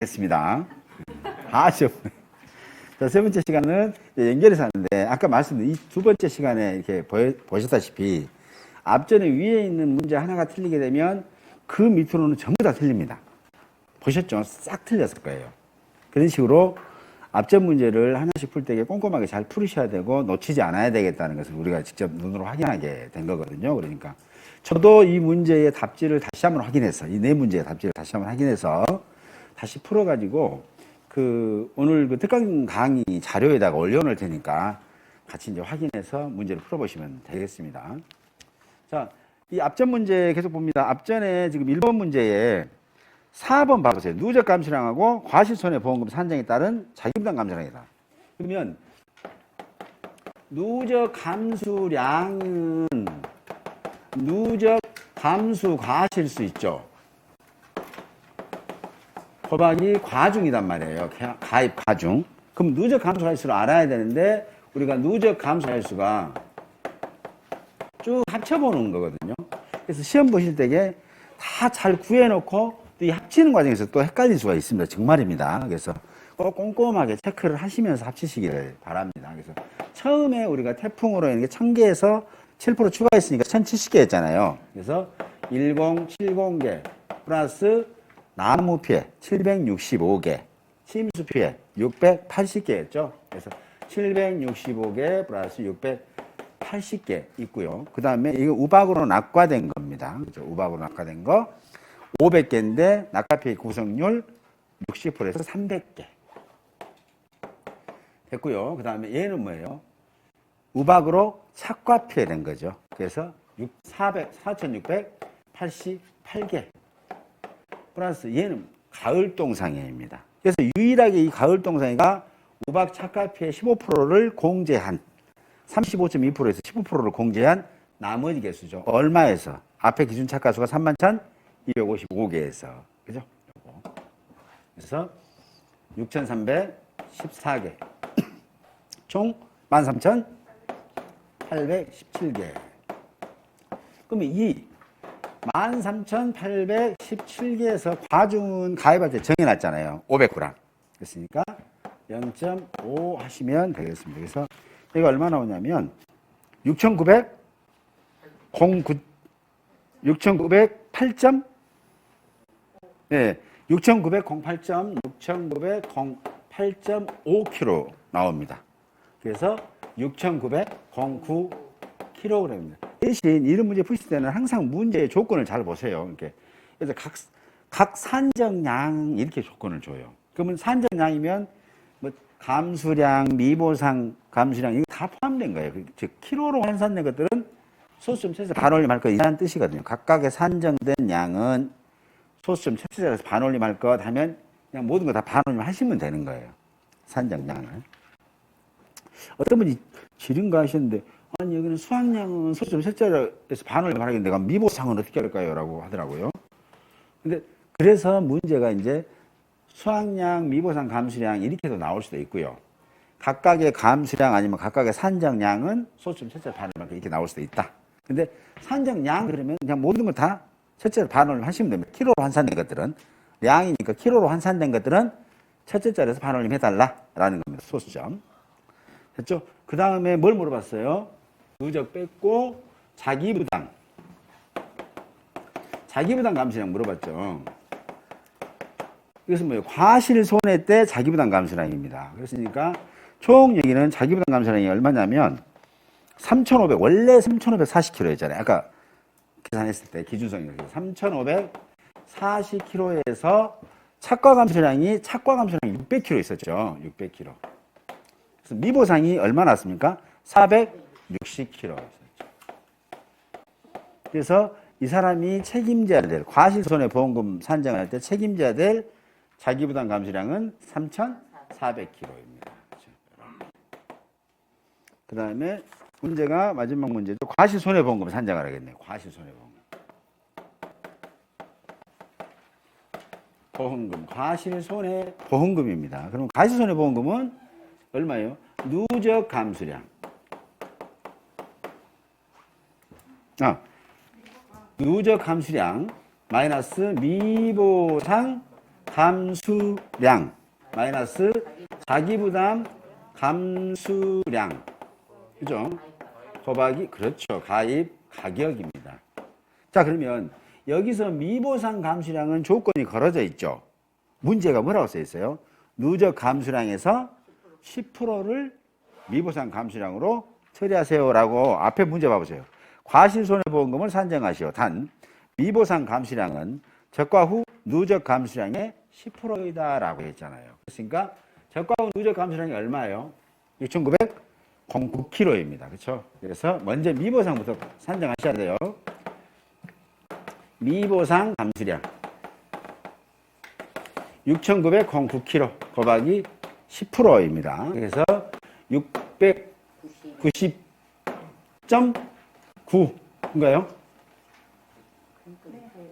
됐습니다. 아주. 자, 세 번째 시간은 연결해서 하는데, 아까 말씀드린 이 두 번째 시간에 이렇게 보셨다시피, 앞전에 위에 있는 문제 하나가 틀리게 되면 그 밑으로는 전부 다 틀립니다. 보셨죠? 싹 틀렸을 거예요. 그런 식으로 앞전 문제를 하나씩 풀 때 꼼꼼하게 잘 풀으셔야 되고 놓치지 않아야 되겠다는 것을 우리가 직접 눈으로 확인하게 된 거거든요. 그러니까 저도 이 문제의 답지를 다시 한번 확인해서, 이 네 문제의 답지를 다시 한번 확인해서 다시 풀어가지고 오늘 그 특강 강의 자료에다가 올려놓을 테니까 같이 이제 확인해서 문제를 풀어보시면 되겠습니다. 자, 이 앞전 문제 계속 봅니다. 앞전에 지금 1번 문제에 4번 봐보세요. 누적 감수량하고 과실손해보험금 산정에 따른 자기부담 감수량이다. 그러면 누적 감수량은 누적 감수 과실수 있죠. 법학이 과중이단 말이에요. 가입 과중. 그럼 누적 감수 과실수를 알아야 되는데 우리가 누적 감수 과실수가 쭉 합쳐보는 거거든요. 그래서 시험 보실 때에 다 잘 구해놓고 또 이 합치는 과정에서 또 헷갈릴 수가 있습니다. 정말입니다. 그래서 꼭 꼼꼼하게 체크를 하시면서 합치시기를 바랍니다. 그래서 처음에 우리가 태풍으로 이게 1000개에서 7% 추가했으니까 1070개 했잖아요. 그래서 1070개 플러스 나무 피해 765개, 침수 피해 680개 했죠. 그래서 765개 플러스 680개 있고요. 그 다음에 이거 우박으로 낙과된 겁니다. 그렇죠? 우박으로 낙과된 거 500개인데 낙과피해 구성률 60%에서 300개 됐고요. 그 다음에 얘는 뭐예요? 우박으로 착과피해 된 거죠. 그래서 4688개 플러스 얘는 가을동상해입니다. 그래서 유일하게 이 가을동상해가 우박 착과피해 15%를 공제한 35.2%에서 15%를 공제한 나머지 개수죠. 얼마에서? 앞에 기준 착과수가 31,255개에서. 그죠? 그래서 6,314개. 총 13,817개. 그러면 이 13,817개에서 과중은 가입할 때 정해놨잖아요. 500g. 그랬으니까 0.5 하시면 되겠습니다. 그래서 이거 얼마 나오냐면 6,908점? 네, 6,908.5kg 나옵니다. 그래서 6,909kg입니다. 대신 이런 문제 푸실 때는 항상 문제의 조건을 잘 보세요. 이렇게. 그래서 각 산정량 이렇게 조건을 줘요. 그러면 산정량이면 뭐 감수량, 미보상 감수량 이거 다 포함된 거예요. 즉 키로로 환산된 것들은 소수점 최소 반올림 할 것 이라는 뜻이거든요. 각각의 산정된 양은 소수점 최소에서 반올림 할 것 하면 그냥 모든 거 다 반올림 하시면 되는 거예요. 산정량을. 어떤 분이 지른가 하셨는데 아니 여기는 수확량은 소수점 최소에서 반올림 하겠는데 내가 미보상은 어떻게 할까요? 라고 하더라고요. 근데 그래서 문제가 이제 수확량, 미보상, 감수량 이렇게도 나올 수도 있고요. 각각의 감수량 아니면 각각의 산정량은 소수점 최소에서 반올림 이렇게 나올 수도 있다. 근데 산정량 그러면 그냥 모든 걸 다 첫째로 반올림 하시면 됩니다. 키로로 환산된 것들은 양이니까 키로로 환산된 것들은 첫째 자리에서 반올림 해달라라는 겁니다. 소수점. 됐죠? 그 다음에 뭘 물어봤어요? 누적 뺐고 자기부담 감수량 물어봤죠. 이것은 뭐예요? 과실손해 때 자기부담 감수량입니다. 그렇으니까 총 여기는 자기부담 감수량이 얼마냐면 3,500 원래 3,540kg였잖아요. 아까 계산했을 때 기준성이 3,540kg에서 착과 감수량이 600kg 있었죠. 600kg. 그래서 미보상이 얼마 났습니까? 460kg 있었죠. 그래서 이 사람이 책임져야 될 과실손해보험금 산정할 때 책임져야 될 자기부담 감수량은 3,400kg입니다. 그 다음에 문제가 마지막 문제죠. 과실손해보험금 산정을 하겠네요. 과실손해보험금. 보험금, 과실손해보험금입니다. 그럼 과실손해보험금은 얼마예요? 누적 감수량. 누적 감수량 마이너스 미보상 감수량 마이너스 자기부담 감수량. 그죠? 곱하기, 그렇죠. 가입 가격입니다. 자, 그러면 여기서 미보상 감수량은 조건이 걸어져 있죠. 문제가 뭐라고 써 있어요? 누적 감수량에서 10%를 미보상 감수량으로 처리하세요라고 앞에 문제 봐보세요. 과실손해보험금을 산정하시오. 단 미보상 감수량은 적과 후 누적 감수량의 10%이다라고 했잖아요. 그러니까 적과 후 누적 감수량이 얼마예요? 6,909kg입니다. 그렇죠? 그래서 먼저 미보상부터 산정하셔야 돼요. 미보상 감수량 6,909kg 곱하기 10%입니다. 그래서 690.9인가요?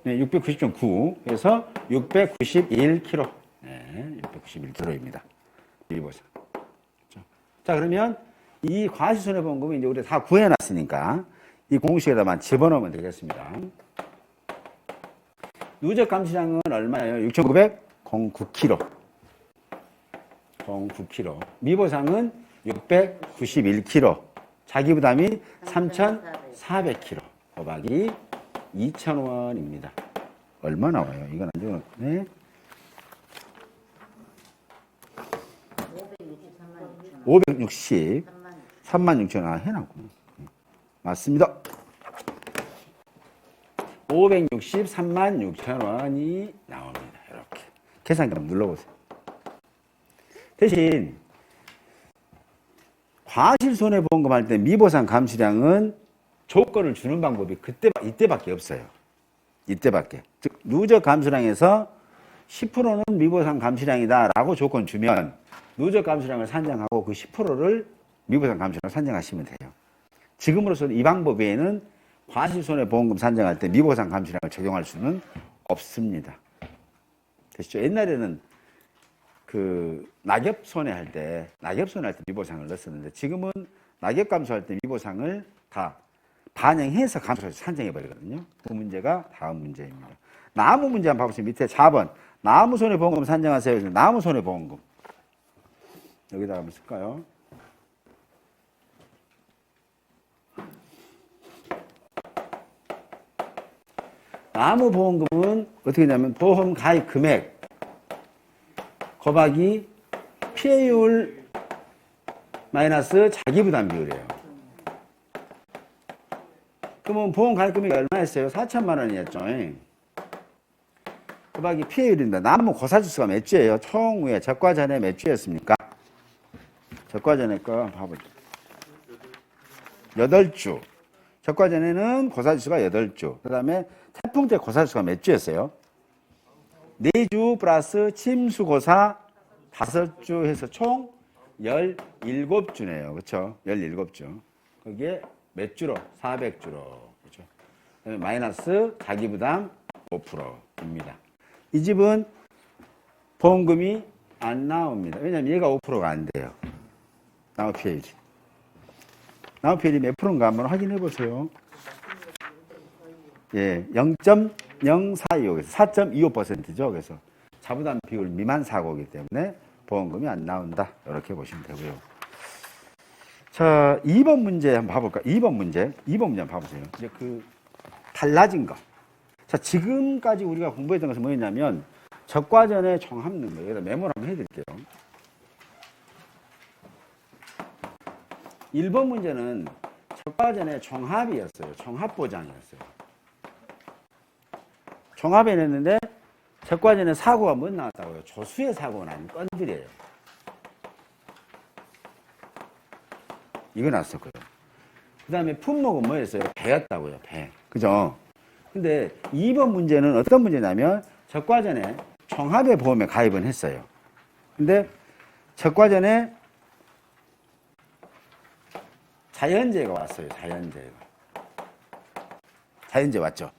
네, 690.9. 그래서 691kg. 네, 691kg입니다. 미보상. 그렇죠? 자, 그러면 이 과실손해보험금은 이제 우리가 다 구해놨으니까 이 공식에다만 집어넣으면 되겠습니다. 누적 감수량은 얼마예요? 6,909kg. 09kg. 미보상은 691kg. 자기부담이 3,400kg. 곱하기 2,000원입니다. 얼마 나와요? 이건 안 적어놨네. 563만 6천. 맞습니다. 563만 6천 원이 나옵니다. 이렇게. 계산기 한번 눌러보세요. 대신 과실손해보험금 할 때 미보상 감수량은 조건을 주는 방법이 이때밖에 없어요. 이때밖에. 즉 누적 감수량에서 10%는 미보상 감수량이다 라고 조건 주면 누적 감수량을 산정하고 그 10%를 미보상 감수량을 산정하시면 돼요. 지금으로서는 이 방법 외에는 과실손해보험금 산정할 때 미보상 감수량을 적용할 수는 없습니다. 되시죠? 옛날에는 그 낙엽 손해할 때 미보상을 넣었었는데 지금은 낙엽 감수할 때 미보상을 다 반영해서 감수해서 산정해 버리거든요. 그 문제가 다음 문제입니다. 나무 문제 한번 봐보세요. 밑에 4번 나무 손해보험금 산정하세요. 나무 손해보험금 여기다 한번 쓸까요? 나무 보험금은 어떻게 되냐면 보험 가입 금액 곱하기 피해율 마이너스 자기부담 비율이에요. 그러면 보험 가입 금액이 얼마였어요? 4천만 원이었죠. 곱하기 피해율입니다. 나무 고사지수가 몇 주예요? 총 후에 적과 전에 몇 주였습니까? 적과 전에 거 봐보죠. 8주. 적과 전에는 고사지수가 8주. 그 다음에 태풍 때 고사지수가 몇 주였어요? 4주 플러스 침수고사 5주 해서 총 17주네요. 그렇죠? 17주. 거기에 몇 주로? 400주로. 그렇죠? 그다음에 마이너스 자기부담 5%입니다. 이 집은 보험금이 안 나옵니다. 왜냐하면 얘가 5%가 안 돼요. 나무 피해율이. 나무 피해율이 몇 프로인가 한번 확인해 보세요. 예, 0.0425. 4.25%죠. 그래서 자부담 비율 미만 사고이기 때문에 보험금이 안 나온다. 이렇게 보시면 되고요. 자, 2번 문제 한번 봐볼까? 2번 문제 한번 봐보세요. 이제 그 달라진 거. 자, 지금까지 우리가 공부했던 것은 뭐였냐면 적과 전에 종합는 거. 여기다 메모를 한번 해드릴게요. 1번 문제는 적과 전에 종합이었어요. 종합보장이었어요. 종합에 냈는데 적과 전에 사고가 뭐 나왔다고요? 조수의 사고는 아닌 건드려요. 이거 났었고요. 그 다음에 품목은 뭐였어요? 배였다고요. 배. 그죠? 근데 2번 문제는 어떤 문제냐면 적과 전에 종합의 보험에 가입은 했어요. 근데 적과 전에 자연재해가 왔어요. 자연재해 왔죠.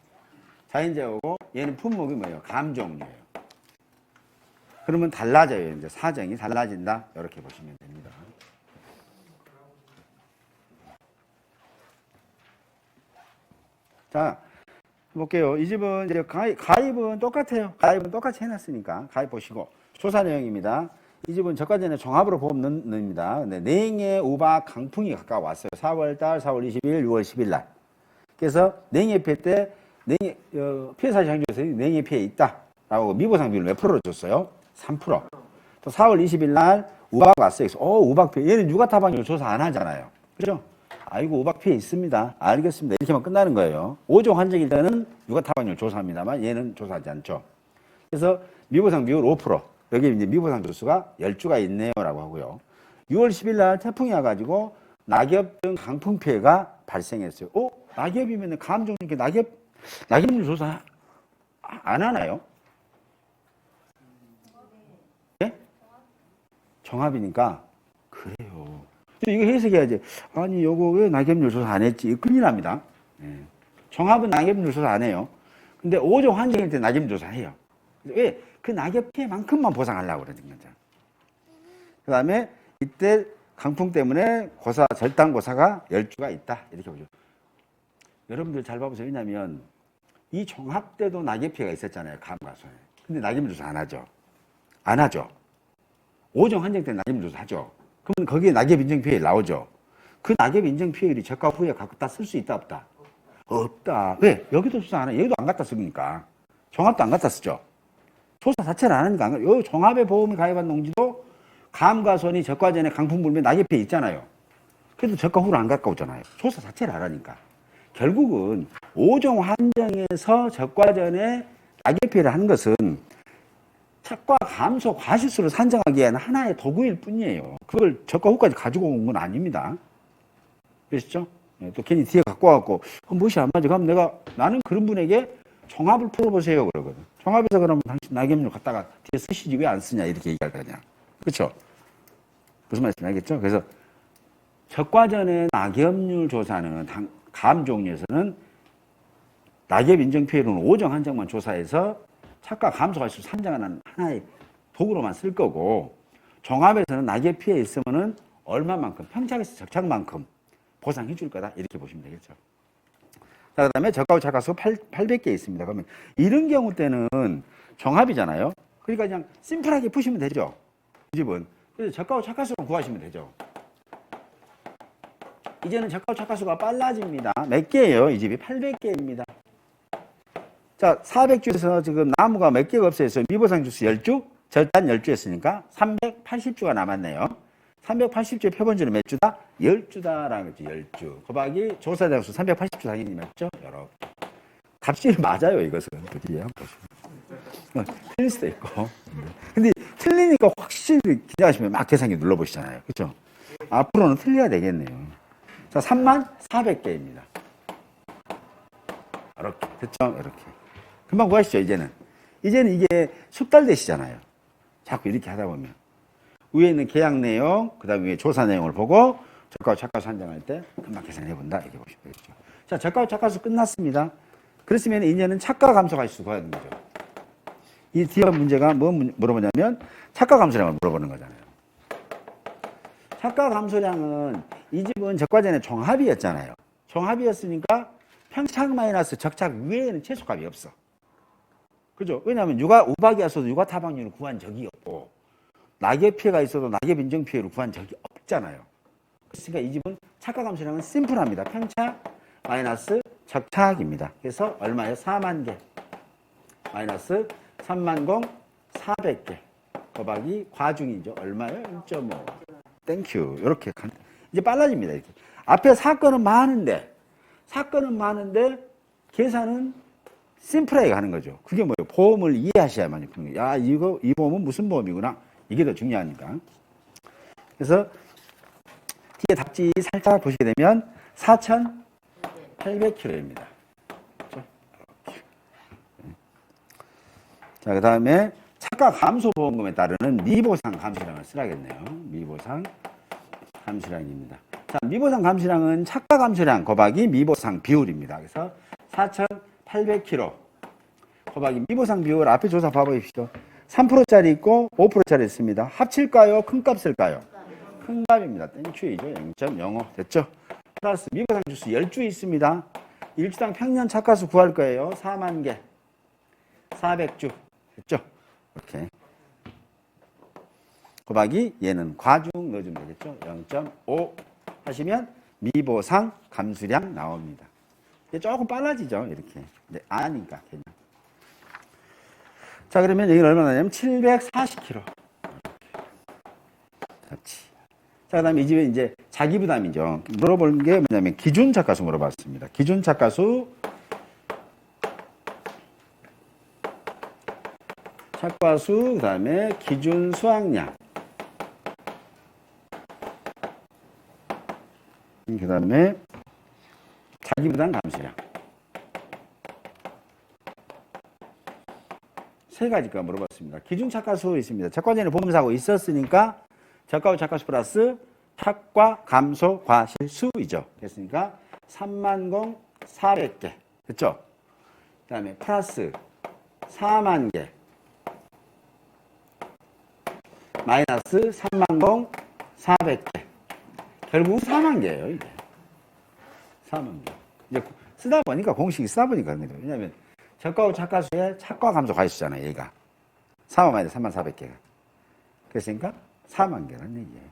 자연재해 오고 얘는 품목이 뭐예요? 감종류예요. 그러면 달라져요. 이제 사정이 달라진다. 이렇게 보시면 됩니다. 자, 볼게요. 이 집은 이제 가입은 똑같아요. 가입은 똑같이 해놨으니까 가입 보시고 조사 내용입니다. 이 집은 저가전에 종합으로 보험 넣습니다. 네, 냉해, 우박, 강풍이 가까워 왔어요. 4월달, 4월 20일, 6월 10일 날. 그래서 냉해 피해 때 피해 사실 항조에서 냉해 피해 있다라고 미보상 비율 몇 프로로 줬어요? 3%. 또 4월 20일 날 우박 왔어요. 그래서 우박 피해. 얘는 육아 타방률 조사 안 하잖아요. 그죠? 아이고 우박 피해 있습니다. 알겠습니다. 이렇게만 끝나는 거예요. 5종 환정일 때는 육아 타방률 조사합니다만 얘는 조사하지 않죠. 그래서 미보상 비율 5%. 여기 이제 미보상 조수가 10주가 있네요라고 하고요. 6월 10일 날 태풍이 와가지고 낙엽 등 강풍 피해가 발생했어요. 낙엽이면 감정 이렇게 낙엽률 조사 안 하나요? 예? 정합이니까 그래요. 이거 해석해야지. 아니 요거 왜 낙엽률 조사 안 했지? 큰일 납니다. 예. 정합은 낙엽률 조사 안 해요. 근데 5종 환경일 때 낙엽률 조사해요. 왜? 그 낙엽 피해만큼만 보상하려고 그러는 거죠. 그 다음에 이때 강풍 때문에 절단고사가 10주가 있다. 이렇게 보죠. 여러분들 잘 봐보세요. 왜냐면 이 종합 때도 낙엽 피해가 있었잖아요. 감가손에. 근데 낙엽 조사 안 하죠. 안 하죠. 5종 환경 때 낙엽 조사 하죠. 그러면 거기에 낙엽 인정 피해 나오죠. 그 낙엽 인정 피해율이 저가 후에 갖다 쓸 수 있다 없다? 없다. 왜? 여기도 조사 안 해. 여기도 안 갖다 쓰니까. 종합도 안 갖다 쓰죠. 조사 자체를 안 하니까 안 가요. 요 종합에 보험을 가입한 농지도 감가손이 적과 전에 강풍 불면 낙엽 피해 있잖아요. 그래도 적과 후로 안 가까우잖아요. 조사 자체를 안 하니까. 결국은 5종 환정에서 적과 전에 낙엽 피해를 한 것은 착과 감소 과실수를 산정하기에는 하나의 도구일 뿐이에요. 그걸 적과 후까지 가지고 온 건 아닙니다. 그러시죠? 또 괜히 뒤에 갖고 와갖고 무엇이 안 맞아. 그럼 나는 그런 분에게 종합을 풀어보세요 그러거든. 종합에서 그러면 당신 낙엽률 갖다가 뒤에 쓰시지 왜 안 쓰냐 이렇게 얘기할 거냐. 그렇죠? 무슨 말씀인지 알겠죠? 그래서 적과전의 낙엽률 조사는 감 종류에서는 낙엽 인정 피해로는 5종 한정만 조사해서 착과 감소 과실수 산정하는 하나의 도구로만 쓸 거고 종합에서는 낙엽 피해 있으면은 얼마만큼 평착에서 적착만큼 보상해 줄 거다 이렇게 보시면 되겠죠. 자, 그다음에 적가후 착가수 800개 있습니다. 그러면 이런 경우 때는 종합이잖아요. 그러니까 그냥 심플하게 푸시면 되죠. 이 집은. 그래서 적가후 착가수로 구하시면 되죠. 이제는 적가후 착가수가 빨라집니다. 몇 개예요? 이 집이 800개입니다. 자, 400주에서 지금 나무가 몇 개가 없어요. 미보상 주수 10주, 절단 10주였으니까 380주가 남았네요. 380주의 표본주는 몇 주다? 10주다라는 거지, 10주. 곱하기 조사장수 380주 당연히 맞죠? 여러분. 값이 맞아요, 이것은. 그지? 틀릴 수도 있고. 근데 틀리니까 확실히 기대하시면 막 계산기 눌러보시잖아요. 그죠? 앞으로는 틀려야 되겠네요. 자, 34,400개입니다. 이렇게. 됐죠? 이렇게. 금방 구하시죠, 이제는. 이제는 이게 숙달되시잖아요. 자꾸 이렇게 하다 보면. 위에 있는 계약 내용, 그 다음에 위에 조사 내용을 보고 적가후 착가수 산정할 때 금방 계산해 본다. 이렇게 보시면 되겠죠. 자, 적가후 착가수 끝났습니다. 그랬으면 이제는 착가 감소 과실수 구해야 되는 거죠. 이 뒤에 문제가 뭐 물어보냐면 착가 감소량을 물어보는 거잖아요. 착가 감소량은 이 집은 적과전에 종합이었잖아요. 종합이었으니까 평착 마이너스 적착 위에는 최소값이 없어. 그죠? 왜냐하면 우박이 왔어도 육아 타방률을 구한 적이 없고 낙엽 피해가 있어도 낙엽 인정 피해를 구한 적이 없잖아요. 그러니까 이 집은 착가 감소량은 심플합니다. 평착 마이너스 적착입니다. 그래서 얼마예요? 4만 개 마이너스 30,400개 곱하기 과중이죠. 얼마예요? 1.5. 땡큐. 이렇게 이제 빨라집니다. 이렇게. 앞에 사건은 많은데 계산은 심플하게 가는 거죠. 그게 뭐예요? 보험을 이해하셔야만이 푸는 거예요. 야, 이 보험은 무슨 보험이구나. 이게 더 중요하니까. 그래서 뒤에 답지 살짝 보시게 되면 4,800km입니다. 그렇죠? 자, 그 다음에 착가 감소 보험금에 따르는 미보상 감소량을 쓰라겠네요. 미보상 감소량입니다. 자, 미보상 감소량은 착가 감소량 곱하기 미보상 비율입니다. 그래서 4,800km 곱하기 미보상 비율 앞에 조사 봐보십시오. 3%짜리 있고 5%짜리 있습니다. 합칠까요? 큰 값을까요? 큰 값입니다. 땡큐이죠. 0.05 됐죠? 플러스 미보상 주수 10주 있습니다. 일주당 평년 착가수 구할 거예요. 4만 개. 400주. 됐죠? 이렇게. 곱하기 얘는 과중 넣어주면 되겠죠? 0.5 하시면 미보상 감수량 나옵니다. 이게 조금 빨라지죠? 이렇게. 네, 아니까, 그냥. 자, 그러면 여기는 얼마나 되냐면 740kg. 그렇지. 자, 그 다음에 이 집에 이제 자기 부담이죠. 물어볼 게 뭐냐면 기준 착가수 물어봤습니다. 기준 착가수. 착과수, 그 다음에 기준 수확량. 그 다음에 자기 부담 감수량. 세 가지가 물어봤습니다. 기준 착과수 있습니다. 착과전에 보험사고 있었으니까 저가후 착과수 플러스 착과 감소 과실수이죠. 됐으니까 30,400개. 됐죠? 그 다음에 플러스 4만 개. 마이너스 30,400개. 결국 4만 개예요, 이게. 4만 개. 이제 쓰다 보니까, 공식이 쓰다 보니까 그런 거죠. 왜냐면 저가후 착과수에 착과 감소 과실수잖아요, 얘가. 4만 마이너스 34,000개가. 그랬으니까 4만 개라는 얘기예요.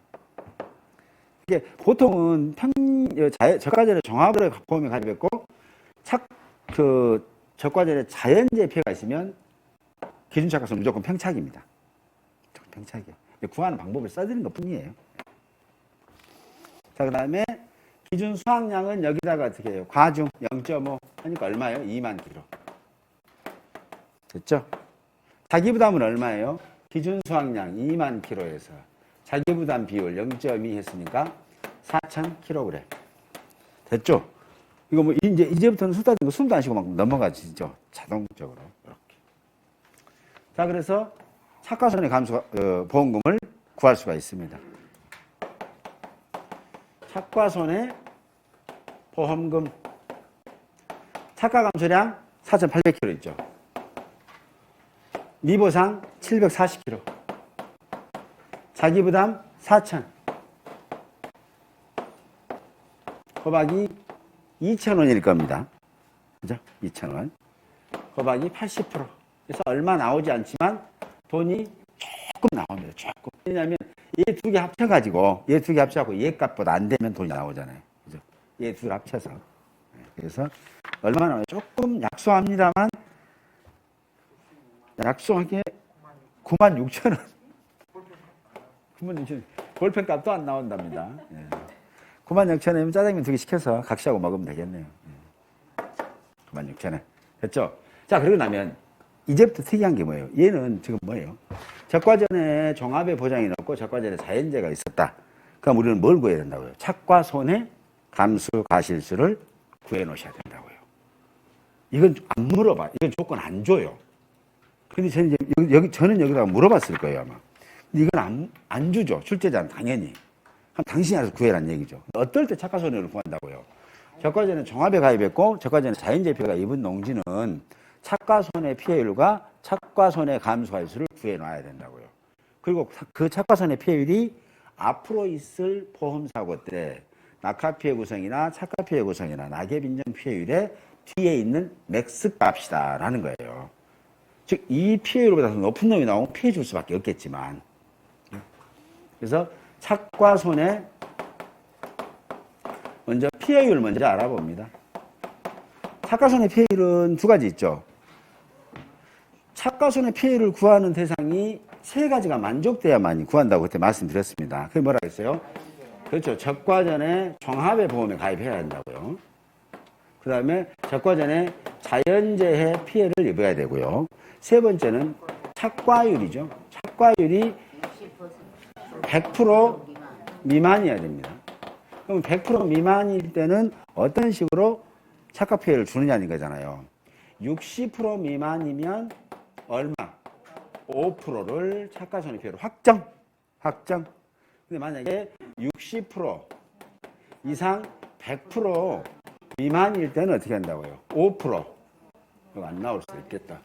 이게 보통은 저가전에 종합으로 보험에 가입했고, 저가전에 자연재해 피해가 있으면 기준 착과수는 무조건 평착입니다. 무조건 평착이에요. 구하는 방법을 써드리는 것 뿐이에요. 자, 그 다음에 기준 수확량은 여기다가 어떻게 해요? 과중 0.5 하니까 얼마예요? 2만 킬로. 됐죠? 자기 부담은 얼마예요? 기준 수확량 2만 킬로에서 자기 부담 비율 0.2 했으니까 4,000kg. 됐죠? 이거 뭐 이제부터는 숨도 안 쉬고 막 넘어가지죠. 자동적으로 이렇게. 자, 그래서 착과손해 감수 보험금을 구할 수가 있습니다. 착과손해 보험금. 착과 감소량 4,800kg 있죠. 미보상 740kg. 자기부담 4,000. 곱하기 2,000원일 겁니다. 그죠? 2,000원. 곱하기 80%. 그래서 얼마 나오지 않지만 돈이 조금 나옵니다. 조금. 왜냐하면 얘 두 개 합쳐가지고, 얘 두 개 합쳐갖고 얘 값보다 안 되면 돈이 나오잖아요. 그죠? 얘 둘 합쳐서. 그래서 얼마 나와요? 조금 약소합니다만, 약소하게 96,000원. 96,000원. 볼펜 값도 안 나온답니다. 96,000원이면 짜장면 두 개 시켜서 각시하고 먹으면 되겠네요. 96,000원. 됐죠? 자, 그러고 나면 이제부터 특이한 게 뭐예요? 얘는 지금 뭐예요? 적과전에 종합의 보장이 넣고 적과전에 자연재해가 있었다. 그럼 우리는 뭘 구해야 된다고요? 착과 손해 감수 과실수를 구해 놓으셔야 된다고요. 이건 안 물어봐. 이건 조건 안 줘요. 근데 저는 저는 여기다가 물어봤을 거예요, 아마. 근데 이건 안 주죠. 출제자는 당연히. 그럼 당신이 알아서 구해라는 얘기죠. 어떨 때 착과 손해를 구한다고요? 적과전에 종합에 가입했고, 적과전에 자연재해 피해가 입은 농지는 착과 손해 피해율과 착과 손해 감수 과실수를 구해 놔야 된다고요. 그리고 그 착과 손해 피해율이 앞으로 있을 보험사고 때 낙하 피해 구성이나 착과 피해 구성이나 낙엽 인정 피해율의 뒤에 있는 맥스 값이다라는 거예요. 즉, 이 피해율보다 더 높은 놈이 나오면 피해 줄 수밖에 없겠지만. 그래서 착과 손해, 먼저 피해율 먼저 알아봅니다. 착과 손해 피해율은 두 가지 있죠. 착과 손해 피해를 구하는 대상이 세 가지가 만족돼야만 구한다고 그때 말씀드렸습니다. 그게 뭐라 했어요? 그렇죠. 적과전에 종합의 보험에 가입해야 한다고요. 그 다음에 적과전에 자연재해 피해를 입어야 되고요. 세 번째는 착과율이죠. 착과율이 100% 미만이어야 됩니다. 그럼 100% 미만일 때는 어떤 식으로 착과 피해를 주느냐는 거잖아요. 60% 미만이면 얼마? 5%를 착과 손해 피해로 확정. 근데 만약에 60% 이상 100% 미만일 때는 어떻게 한다고요? 5%. 이거 안 나올 수도 있겠다.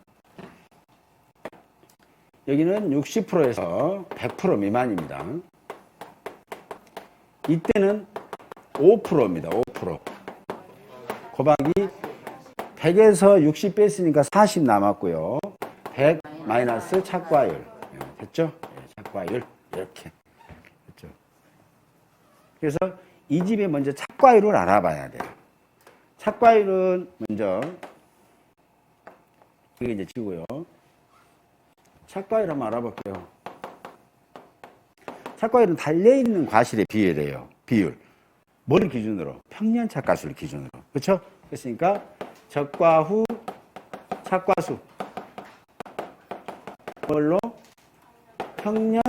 여기는 60%에서 100% 미만입니다. 이때는 5%입니다. 5%. 곱하기 100에서 60 뺐으니까 40 남았고요. 100 마이너스 착과율. 됐죠? 착과율. 이렇게. 됐죠? 그래서 이 집에 먼저 착과율을 알아봐야 돼요. 착과율은 먼저, 이게 이제 지고요. 착과율 한번 알아볼게요. 착과율은 달려있는 과실의 비율이에요. 비율. 뭐를 기준으로? 평년 착과수를 기준으로. 그렇죠? 그랬으니까 적과 후 착과수. 그걸로 평년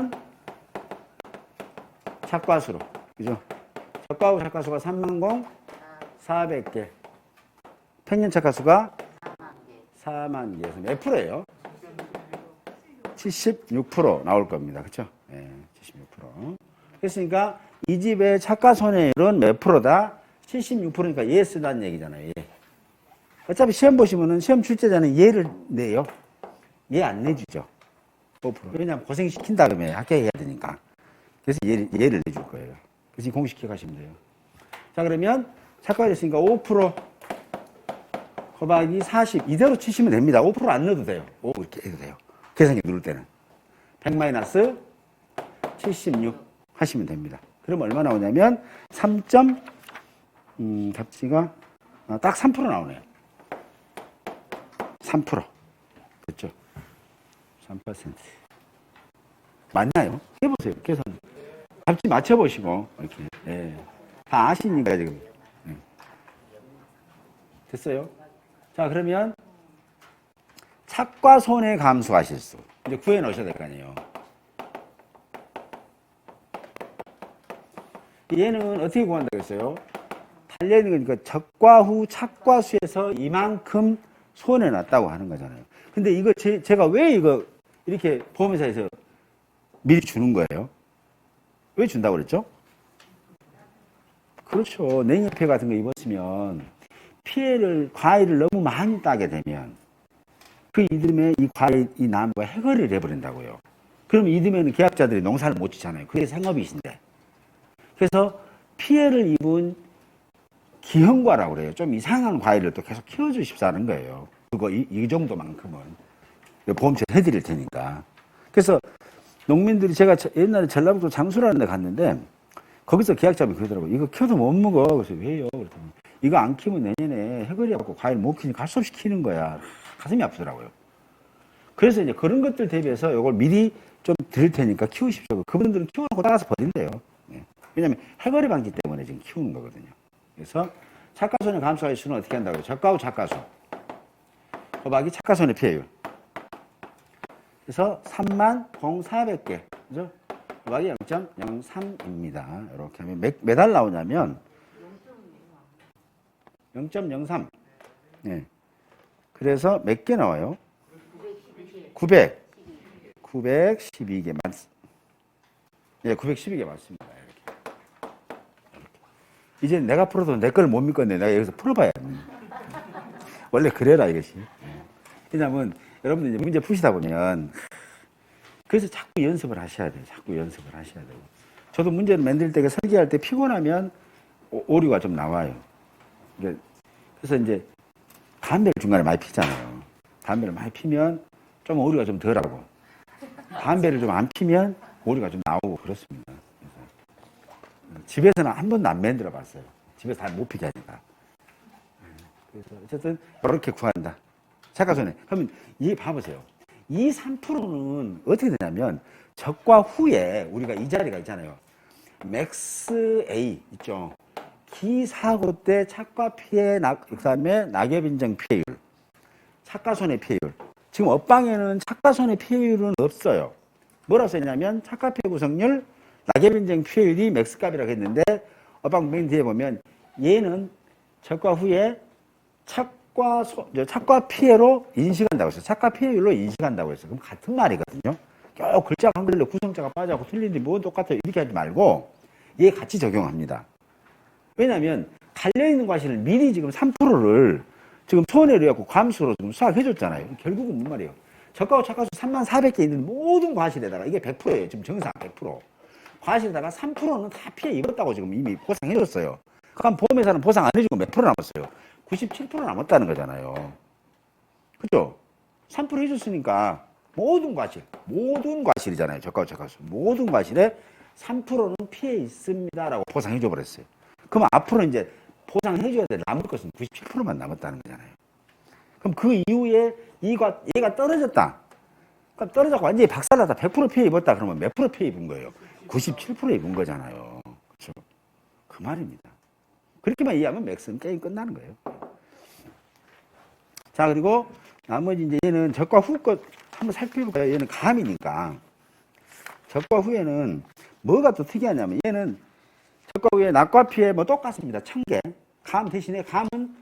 착과수로. 그죠? 적과 후 착과수가 30,400개. 평년 착과수가 4만 개. 몇 프로예요? 76% 나올 겁니다. 그렇죠? 네, 76%. 그랬으니까 이 집의 착과손해율은 몇 프로다? 76%니까 얘 쓰다는 얘기잖아요. 얘. 어차피 시험 보시면은 시험 출제자는 얘를 내요. 얘 안 내주죠. 5%. 왜냐하면 고생시킨 다음에 합격해야 되니까. 그래서 얘를 내줄 거예요. 그래서 공식해 가시면 돼요. 자, 그러면 착과율이었으니까 5% 곱하기 40 이대로 치시면 됩니다. 5% 안 넣어도 돼요. 5 이렇게 해도 돼요. 계산기 누를 때는 100 마이너스 76 하시면 됩니다. 그럼 얼마 나오냐면 3. 값지가 딱 3% 나오네요. 3%. 그렇죠? 3%. 맞나요? 해보세요. 계산. 값지 맞춰보시고 이렇게. 예. 다 아시니까 지금. 예. 됐어요? 자, 그러면 착과 손해 감수하실 수. 이제 구해 놓으셔야 될 거 아니에요. 얘는 어떻게 구한다고 했어요? 달려있는 거니까 적과 후 착과 수에서 이만큼 손해 났다고 하는 거잖아요. 근데 이거 제가 왜 이거 이렇게 보험회사에서 미리 주는 거예요? 왜 준다고 그랬죠? 그렇죠. 냉해폐 같은 거 입었으면 과일을 너무 많이 따게 되면 그 이듬해 이 과일, 이 나무가 해거리를 해버린다고요. 그럼 이듬해는 계약자들이 농사를 못 짓잖아요. 그게 생업이신데. 그래서 피해를 입은 기형과라고 그래요. 좀 이상한 과일을 또 계속 키워주십사는 거예요. 그거 이 정도만큼은. 보험처 해드릴 테니까. 그래서 농민들이 제가 옛날에 전라북도 장수라는 데 갔는데 거기서 계약자분이 그러더라고요. 이거 키워도 못 먹어. 그래서 왜요? 그랬더니 이거 안 키우면 내년에 해거리 갖고 과일 못 키니까 갈 수 없이 키는 거야. 가슴이 아프더라고요. 그래서 이제 그런 것들 대비해서 이걸 미리 좀 드릴 테니까 키우십시오. 그분들은 키워놓고 따라서 버린대요. 네. 왜냐하면 해거리 방지 때문에 지금 키우는 거거든요. 그래서 착과손해 감수할 수는 어떻게 한다고요? 적과후 착과수 곱하기 착과손해 피해율. 그래서 30,400개. 그죠? 곱하기 0.03입니다. 이렇게 하면 매달 나오냐면 0.03. 네. 그래서 몇 개 나와요? 912개 맞습니다. 예, 912개 맞습니다. 이렇게. 이제 내가 풀어도 내 걸 못 믿겠네. 내가 여기서 풀어봐야 돼. 원래 그래라 이것이. 왜냐하면 여러분들 이제 문제 푸시다 보면 그래서 자꾸 연습을 하셔야 돼요. 자꾸 연습을 하셔야 되고. 저도 문제를 만들 때 설계할 때 피곤하면 오류가 좀 나와요. 그래서 이제 담배를 중간에 많이 피잖아요. 담배를 많이 피면 좀 오류가 좀 덜하고 담배를 좀 안 피면 오류가 좀 나오고 그렇습니다. 집에서는 한 번도 안 만들어 봤어요. 집에서 잘 못 피게 하니까. 그래서 어쨌든 이렇게 구한다. 착과손해. 그러면 이 봐보세요. 이 3%는 어떻게 되냐면 적과 후에 우리가 이 자리가 있잖아요. 맥스 A 있죠. 기사고 때 착과 피해, 그다음에 낙엽인정 피해율, 착과손해 피해율. 지금 업방에는 착과손해 피해율은 없어요. 뭐라고 써있냐면 착과피해 구성률, 낙엽인정 피해율이 맥스값이라고 했는데 업방 맨 뒤에 보면 얘는 적과 후에 착과 피해로 인식한다고 했어요. 착과 피해율로 인식한다고 했어요. 그럼 같은 말이거든요. 꼭 글자 한글로 구성자가 빠져고 틀린데 뭐 똑같아요. 이렇게 하지 말고 얘 같이 적용합니다. 왜냐하면 달려있는 과실을 미리 지금 3%를 지금 손해를 해갖고 감수로 지금 수학해줬잖아요. 결국은 뭔 말이에요? 적과후 착과수 34,000개 있는 모든 과실에다가 이게 100%예요. 지금 정상 100%. 과실에다가 3%는 다 피해 입었다고 지금 이미 보상해줬어요. 그럼 보험회사는 보상 안 해주고 몇 프로 남았어요? 97% 남았다는 거잖아요. 그죠? 3% 해줬으니까 모든 과실이잖아요. 저가 저가수. 모든 과실에 3%는 피해 있습니다라고 보상해줘 버렸어요. 그럼 앞으로 이제 보상해줘야 될 남을 것은 97%만 남았다는 거잖아요. 그럼 그 이후에 얘가 떨어졌다. 그럼 떨어져서 완전히 박살나다 100% 피해 입었다. 그러면 몇 프로 피해 입은 거예요? 97% 입은 거잖아요. 그렇죠? 그 말입니다. 그렇게만 이해하면 맥스는 게임 끝나는 거예요. 자, 그리고 나머지 이제 얘는 적과 후 것 한번 살펴볼까요? 얘는 감이니까. 적과 후에는 뭐가 또 특이하냐면 얘는 적과 후에 낙과 피해 뭐 똑같습니다. 1000개. 감 대신에 감은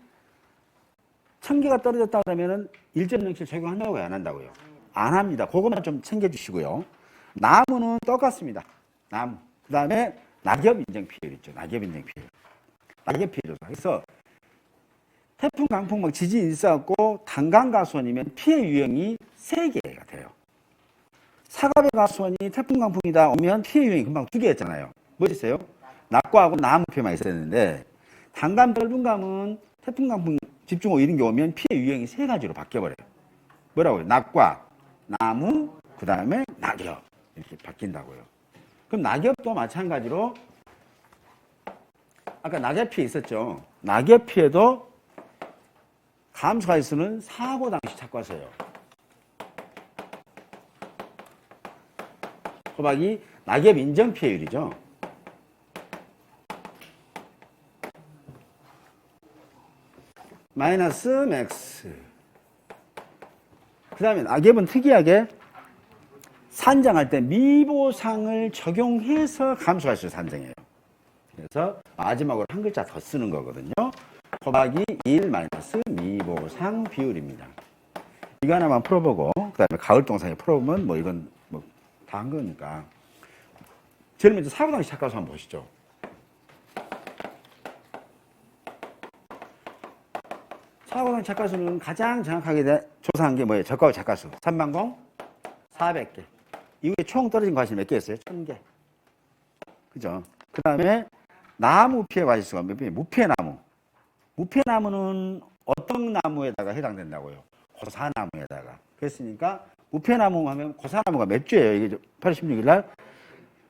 1000개가 떨어졌다 그러면은 1.07 적용한다고 안 한다고요? 안 합니다. 그것만 좀 챙겨주시고요. 나무는 똑같습니다. 나무. 그 다음에 낙엽 인정 피해율 있죠. 낙엽 인정 피해율. 낙엽 피해 조사. 그래서 태풍, 강풍, 막 지진이 있어갖고 단강가수원이면 피해 유형이 3개가 돼요. 사갑의 가수원이 태풍, 강풍이다 오면 피해 유형이 금방 2개였잖아요. 뭐였어요? 낙과하고 나무 피해만 있었는데 단감, 떫은감은 태풍, 강풍, 집중호우 이런 게 오면 피해 유형이 3가지로 바뀌어버려요. 뭐라고요? 낙과, 나무, 그 다음에 낙엽 이렇게 바뀐다고요. 그럼 낙엽도 마찬가지로 아까 낙엽 피해 있었죠. 낙엽 피해도 감소할 수는 사고 당시 착과서예요. 호박이 낙엽 인정 피해율이죠. 마이너스 맥스. 그 다음에 낙엽은 특이하게 산정할 때 미보상을 적용해서 감소할 수 산정해요. 그래서 마지막으로 한 글자 더 쓰는 거거든요. 호박이 1 마이너스 미보상 비율입니다. 이거 하나만 풀어보고 그 다음에 가을 동상에 풀어보면 뭐 이건 뭐 다 한 거니까. 제일 먼저 사고당시 착과수 한번 보시죠. 사고당시 착과수는 가장 정확하게 조사한 게 뭐예요? 적과후 착과수 3만공 400개. 이후에 총 떨어진 과실 몇 개였어요? 1000개. 그죠? 그 다음에 나무 피해 과실수가 몇 개? 무피해나무. 무피해나무는 어떤 나무에다가 해당된다고요? 고사나무에다가. 그랬으니까 무피해나무 하면 고사나무가 몇 주예요? 이게 8월 16일 날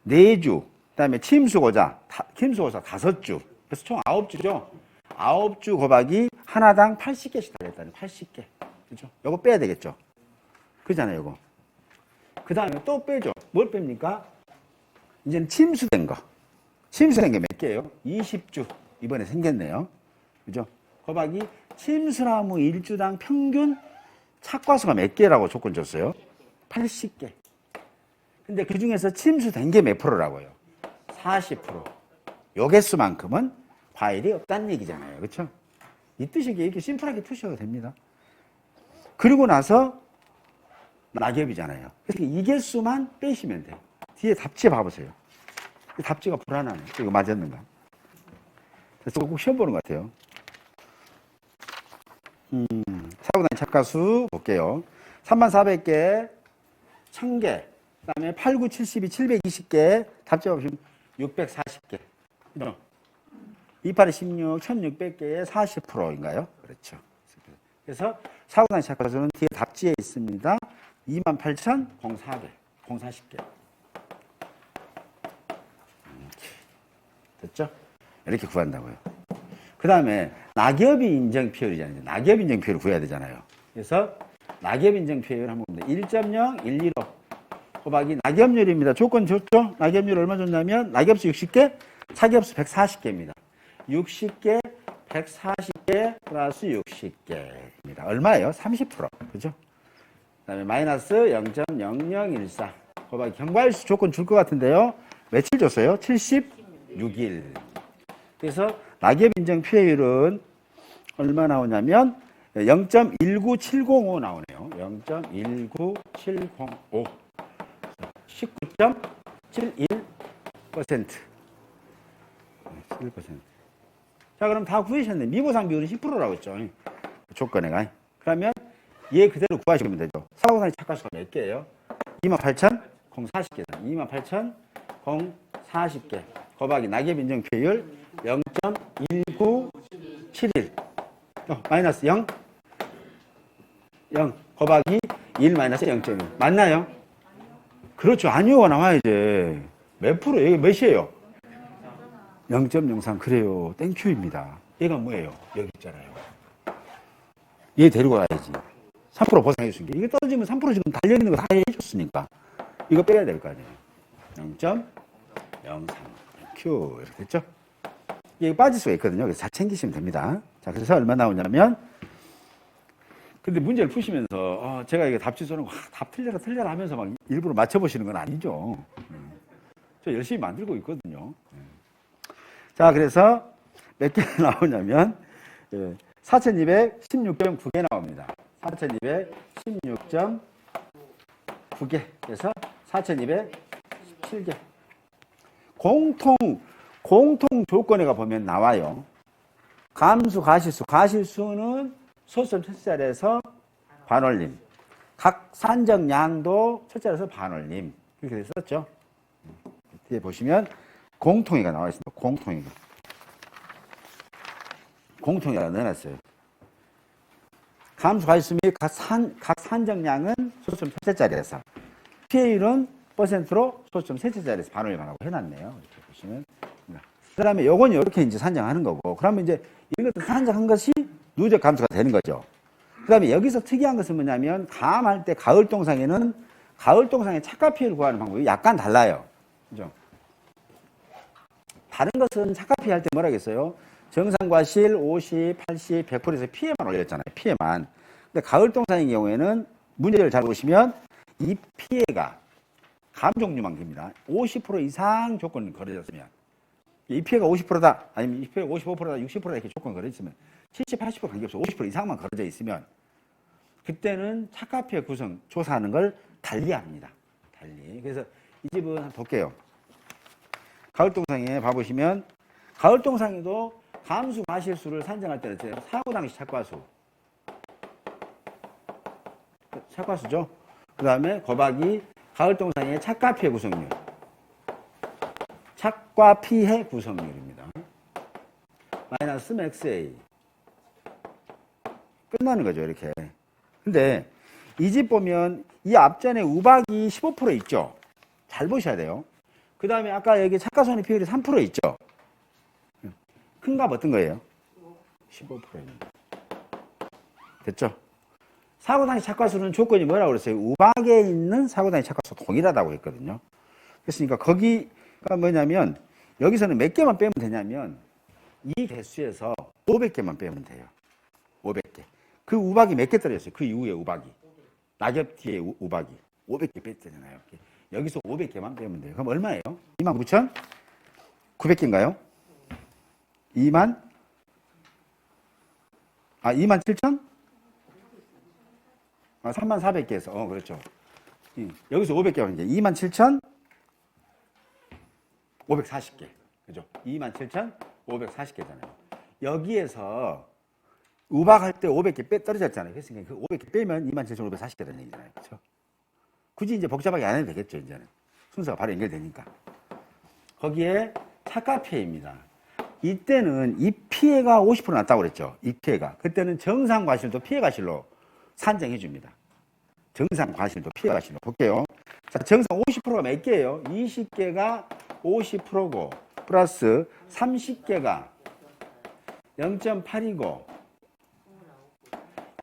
4주. 그 다음에 침수고사 5주. 그래서 총 9주죠? 9주 호박이 하나당 80개씩 달렸다는 80개. 그죠? 요거 빼야 되겠죠? 그잖아요, 요거. 그 다음에 또 빼죠. 뭘 뺍니까? 이제는 침수된 거. 침수된 게 몇 개예요? 20주. 이번에 생겼네요. 그죠? 호박이 침수나무 1주당 평균 착과수가 몇 개라고 조건 줬어요? 80개. 근데 그 중에서 침수된 게 몇 프로라고요? 40%. 요 개수만큼은 과일이 없다는 얘기잖아요. 그렇죠? 이 뜻이 이렇게 심플하게 푸셔도 됩니다. 그리고 나서 낙엽이잖아요. 그래서 이 개수만 빼시면 돼요. 뒤에 답지 봐보세요. 답지가 불안하네. 이거 맞았는가? 그래서 꼭 시험 보는 것 같아요. 사고난 착과수 볼게요. 3400개, 1000개, 그 다음에 8, 9, 72, 720개, 답지 보시면 640개. 28, 16, 1600개의 40%인가요? 그렇죠. 그래서 사고난 착과수는 뒤에 답지에 있습니다. 28,004개, 040개. 됐죠? 이렇게 구한다고요. 그 다음에 낙엽이 인정 피해율이잖아요. 낙엽 인정 피해율을 구해야 되잖아요. 그래서 낙엽 인정 피해율 한번 봅니다. 1.0, 115. 호박이 낙엽률입니다. 조건 줬죠? 낙엽률 얼마 줬냐면 낙엽수 60개, 차기엽수 140개입니다. 60개, 140개 플러스 60개입니다. 얼마예요? 30%. 그죠? 그 다음에 마이너스 0.0014. 호박이 경과일수 조건 줄 것 같은데요. 며칠 줬어요? 76일. 그래서 낙엽 인정 피해율은 얼마 나오냐면 0.19705 나오네요. 0.19705. 19.71%. 11%. 자, 그럼 다 구하셨네. 미보상 비율은 10%라고 했죠. 조건에가. 그러면 얘 그대로 구하시면 되죠. 사고상의 착과수가 몇 개예요? 28,040개. 28,040개. 호박이 낙엽 인정 피해율 0.1971. 마이너스 0, 0 곱하기 1 마이너스 0.1 맞나요? 그렇죠. 아니오가 나와야지. 몇 프로? 여기 몇이에요? 0.03 그래요. 땡큐입니다. 얘가 뭐예요? 여기 있잖아요. 얘 데리고 가야지. 3% 보상해 주신 게. 이게 떨어지면 3% 지금 달려있는 거 다 해줬으니까. 이거 빼야 될 거 아니에요. 0.03 땡큐 이렇게 됐죠? 이게 빠질 수가 있거든요. 그래서 잘 챙기시면 됩니다. 자, 그래서 얼마 나오냐면 근데 문제를 푸시면서 제가 이게 답지 쏘는 거 답 틀려라 하면서 막 일부러 맞춰보시는 건 아니죠. 저 열심히 만들고 있거든요. 자, 그래서 몇 개 나오냐면 4216.9개 나옵니다. 4216.9개 그래서 4217개 공통 조건에가 보면 나와요. 감수 가실수 가실수는 소수점 첫째 자리에서 반올림 각 산정량도 첫째 자리에서 반올림 이렇게 됐었죠. 뒤에 보시면 공통이가 나와 있습니다. 공통이가 넣어놨어요. 감수 가실수 및 각 산정량은 소수점 첫째 자리에서 피해율은 퍼센트로 소수점 셋째 자리에서 반올림하라고 해놨네요. 이렇게 보시면. 그 다음에 요건 이렇게 이제 산정하는 거고, 그러면 이제 이런 것들 산정한 것이 누적 감수가 되는 거죠. 그 다음에 여기서 특이한 것은 뭐냐면, 감할 때 가을 동상에는 가을 동상의 착각 피해를 구하는 방법이 약간 달라요. 그죠? 다른 것은 착각 피해 할 때 뭐라 그랬어요? 정상과실 50, 80, 100%에서 피해만 올렸잖아요. 피해만. 근데 가을 동상의 경우에는 문제를 잘 보시면 이 피해가 감 종류만 됩니다. 50% 이상 조건이 걸어졌으면 이 피해가 50%다 아니면 이 피해가 55%다 60%다 이렇게 조건 걸어져 있으면 70, 80% 관계없이 50% 이상만 걸어져 있으면 그때는 착각 피해 구성 조사하는 걸 달리 합니다. 달리. 그래서 이 집은 한번 볼게요. 가을 동상에 봐보시면 가을 동상에도 감수 과실수를 산정할 때는 사고 당시 착과수 착과수죠. 그 다음에 곱하기 가을 동상의 착과 피해 구성률 착과 피해 구성률입니다. 마이너스 맥스A 끝나는 거죠. 이렇게. 근데 이 집 보면 이 앞전에 우박이 15% 있죠. 잘 보셔야 돼요. 그 다음에 아까 여기 착과손해 비율이 3% 있죠. 큰 값 어떤 거예요? 15%입니다. 됐죠? 사고당시 착과수는 조건이 뭐라고 그랬어요? 우박에 있는 사고당시 착과수 동일하다고 했거든요. 그랬으니까 거기가 뭐냐면 여기서는 몇 개만 빼면 되냐면 이 개수에서 500개만 빼면 돼요. 500개. 그 우박이 몇 개 떨어졌어요? 그 이후에 우박이. 낙엽 뒤에 우박이. 500개 뺐잖아요. 여기서 500개만 빼면 돼요. 그럼 얼마예요? 29,900개인가요? 27,000? 34,000개에서, 그렇죠. 여기서 500개 하는 게 27,540개. 그죠? 27,540개잖아요. 여기에서 우박할 때 500개 떨어졌잖아요. 그러니까 그 500개 빼면 27,540개라는 얘기잖아요. 그렇죠? 굳이 이제 복잡하게 안 해도 되겠죠, 이제는. 순서가 바로 연결되니까. 거기에 착각 피해입니다. 이때는 이 피해가 50% 났다고 그랬죠. 이 피해가. 그때는 정상 과실도 피해 과실로 산정해 줍니다. 정상 과실도 피해 과실로. 볼게요. 자, 정상 50%가 몇 개예요? 20개가 50%고, 플러스 30개가 0.8이고,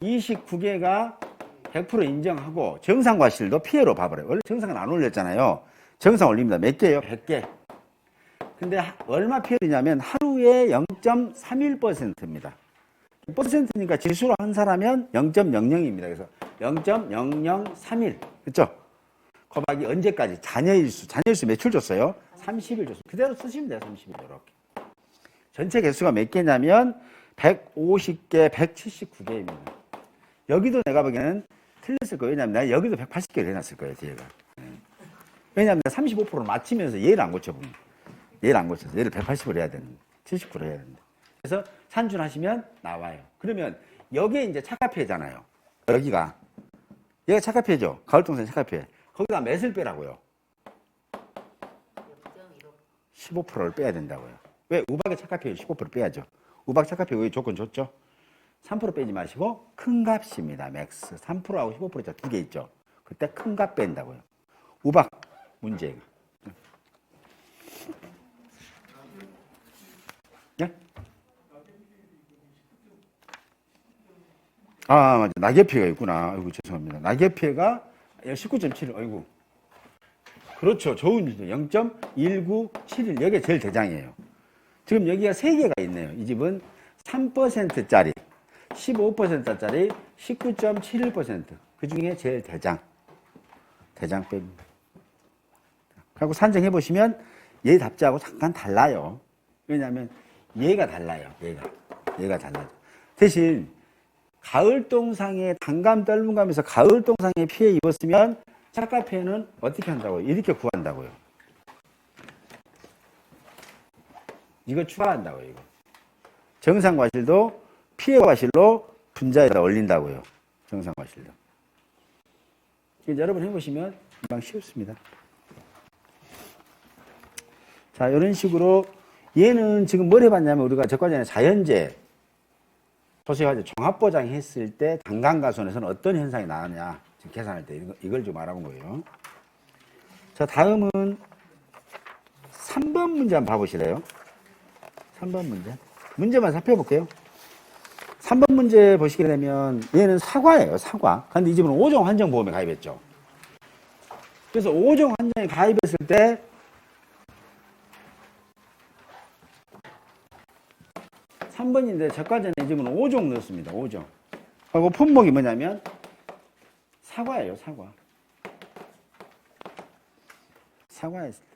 29개가 100% 인정하고, 정상 과실도 피해로 봐버려요. 원래 정상은 안 올렸잖아요. 정상 올립니다. 몇 개예요? 100개. 근데 얼마 피해냐면 하루에 0.31%입니다. 퍼센트니까 지수로 환산하면 0.00입니다. 그래서 0.0031. 그렇죠? 곱하기 언제까지? 잔여일수 매출 줬어요? 30일 줬어요. 그대로 쓰시면 돼요. 30일 이렇게. 전체 개수가 몇 개냐면 150개, 179개입니다. 여기도 내가 보기에는 틀렸을 거예요. 왜냐하면 내가 여기도 180개를 해놨을 거예요. 뒤에가. 왜냐하면 35%를 맞추면서 얘를 안 고쳐보면. 얘를 안 고쳐서 얘를 180으로 해야 되는데 79로 해야 되는데 그래서 산준하시면 나와요. 그러면 여기에 이제 착각피해잖아요. 여기가 착각피해죠. 가을동산 착각피해. 거기다 몇을 빼라고요? 15%를 빼야 된다고요. 왜? 우박의 착각피해 15% 빼야죠. 우박 착각피해 왜 조건 줬죠? 3% 빼지 마시고 큰 값입니다. 맥스. 3%하고 15%짜 두 개 있죠. 그때 큰 값 뺀다고요. 우박 문제. 네? 아, 맞아. 낙엽피해가 있구나. 아이고, 죄송합니다. 낙엽피해가 19.7. 아이고. 그렇죠. 좋은 일이죠. 0.1971. 여기가 제일 대장이에요. 지금 여기가 세 개가 있네요. 이 집은 3%짜리, 15%짜리, 19.71%. 그 중에 제일 대장. 대장 뺍니다. 그리고 산정해보시면 얘 답지하고 잠깐 달라요. 왜냐하면 얘가 달라요. 얘가 달라요. 대신 가을동상에 단감 떫은감에서 가을동상에 피해 입었으면 착가 피해는 어떻게 한다고요? 이렇게 구한다고요. 이거 추가한다고요. 이거. 정상과실도 피해 과실로 분자에다 올린다고요. 정상과실도. 여러분 해보시면 금방 쉽습니다. 자, 이런 식으로 얘는 지금 뭘 해봤냐면 우리가 적과전에 자연재 소수화재 종합보장 했을 때 단감가손에서는 어떤 현상이 나느냐 지금 계산할 때 이걸 좀 알아본 거예요. 자, 다음은 3번 문제 한번 봐보실래요? 3번 문제. 문제만 살펴볼게요. 3번 문제 보시게 되면 얘는 사과예요. 사과. 근데 이 집은 5종 한정보험에 가입했죠. 그래서 5종 한정에 가입했을 때 3번인데 저까지는 이 집은 5종 넣었습니다. 5종. 그리고 품목이 뭐냐면 사과예요. 사과. 사과였을 때.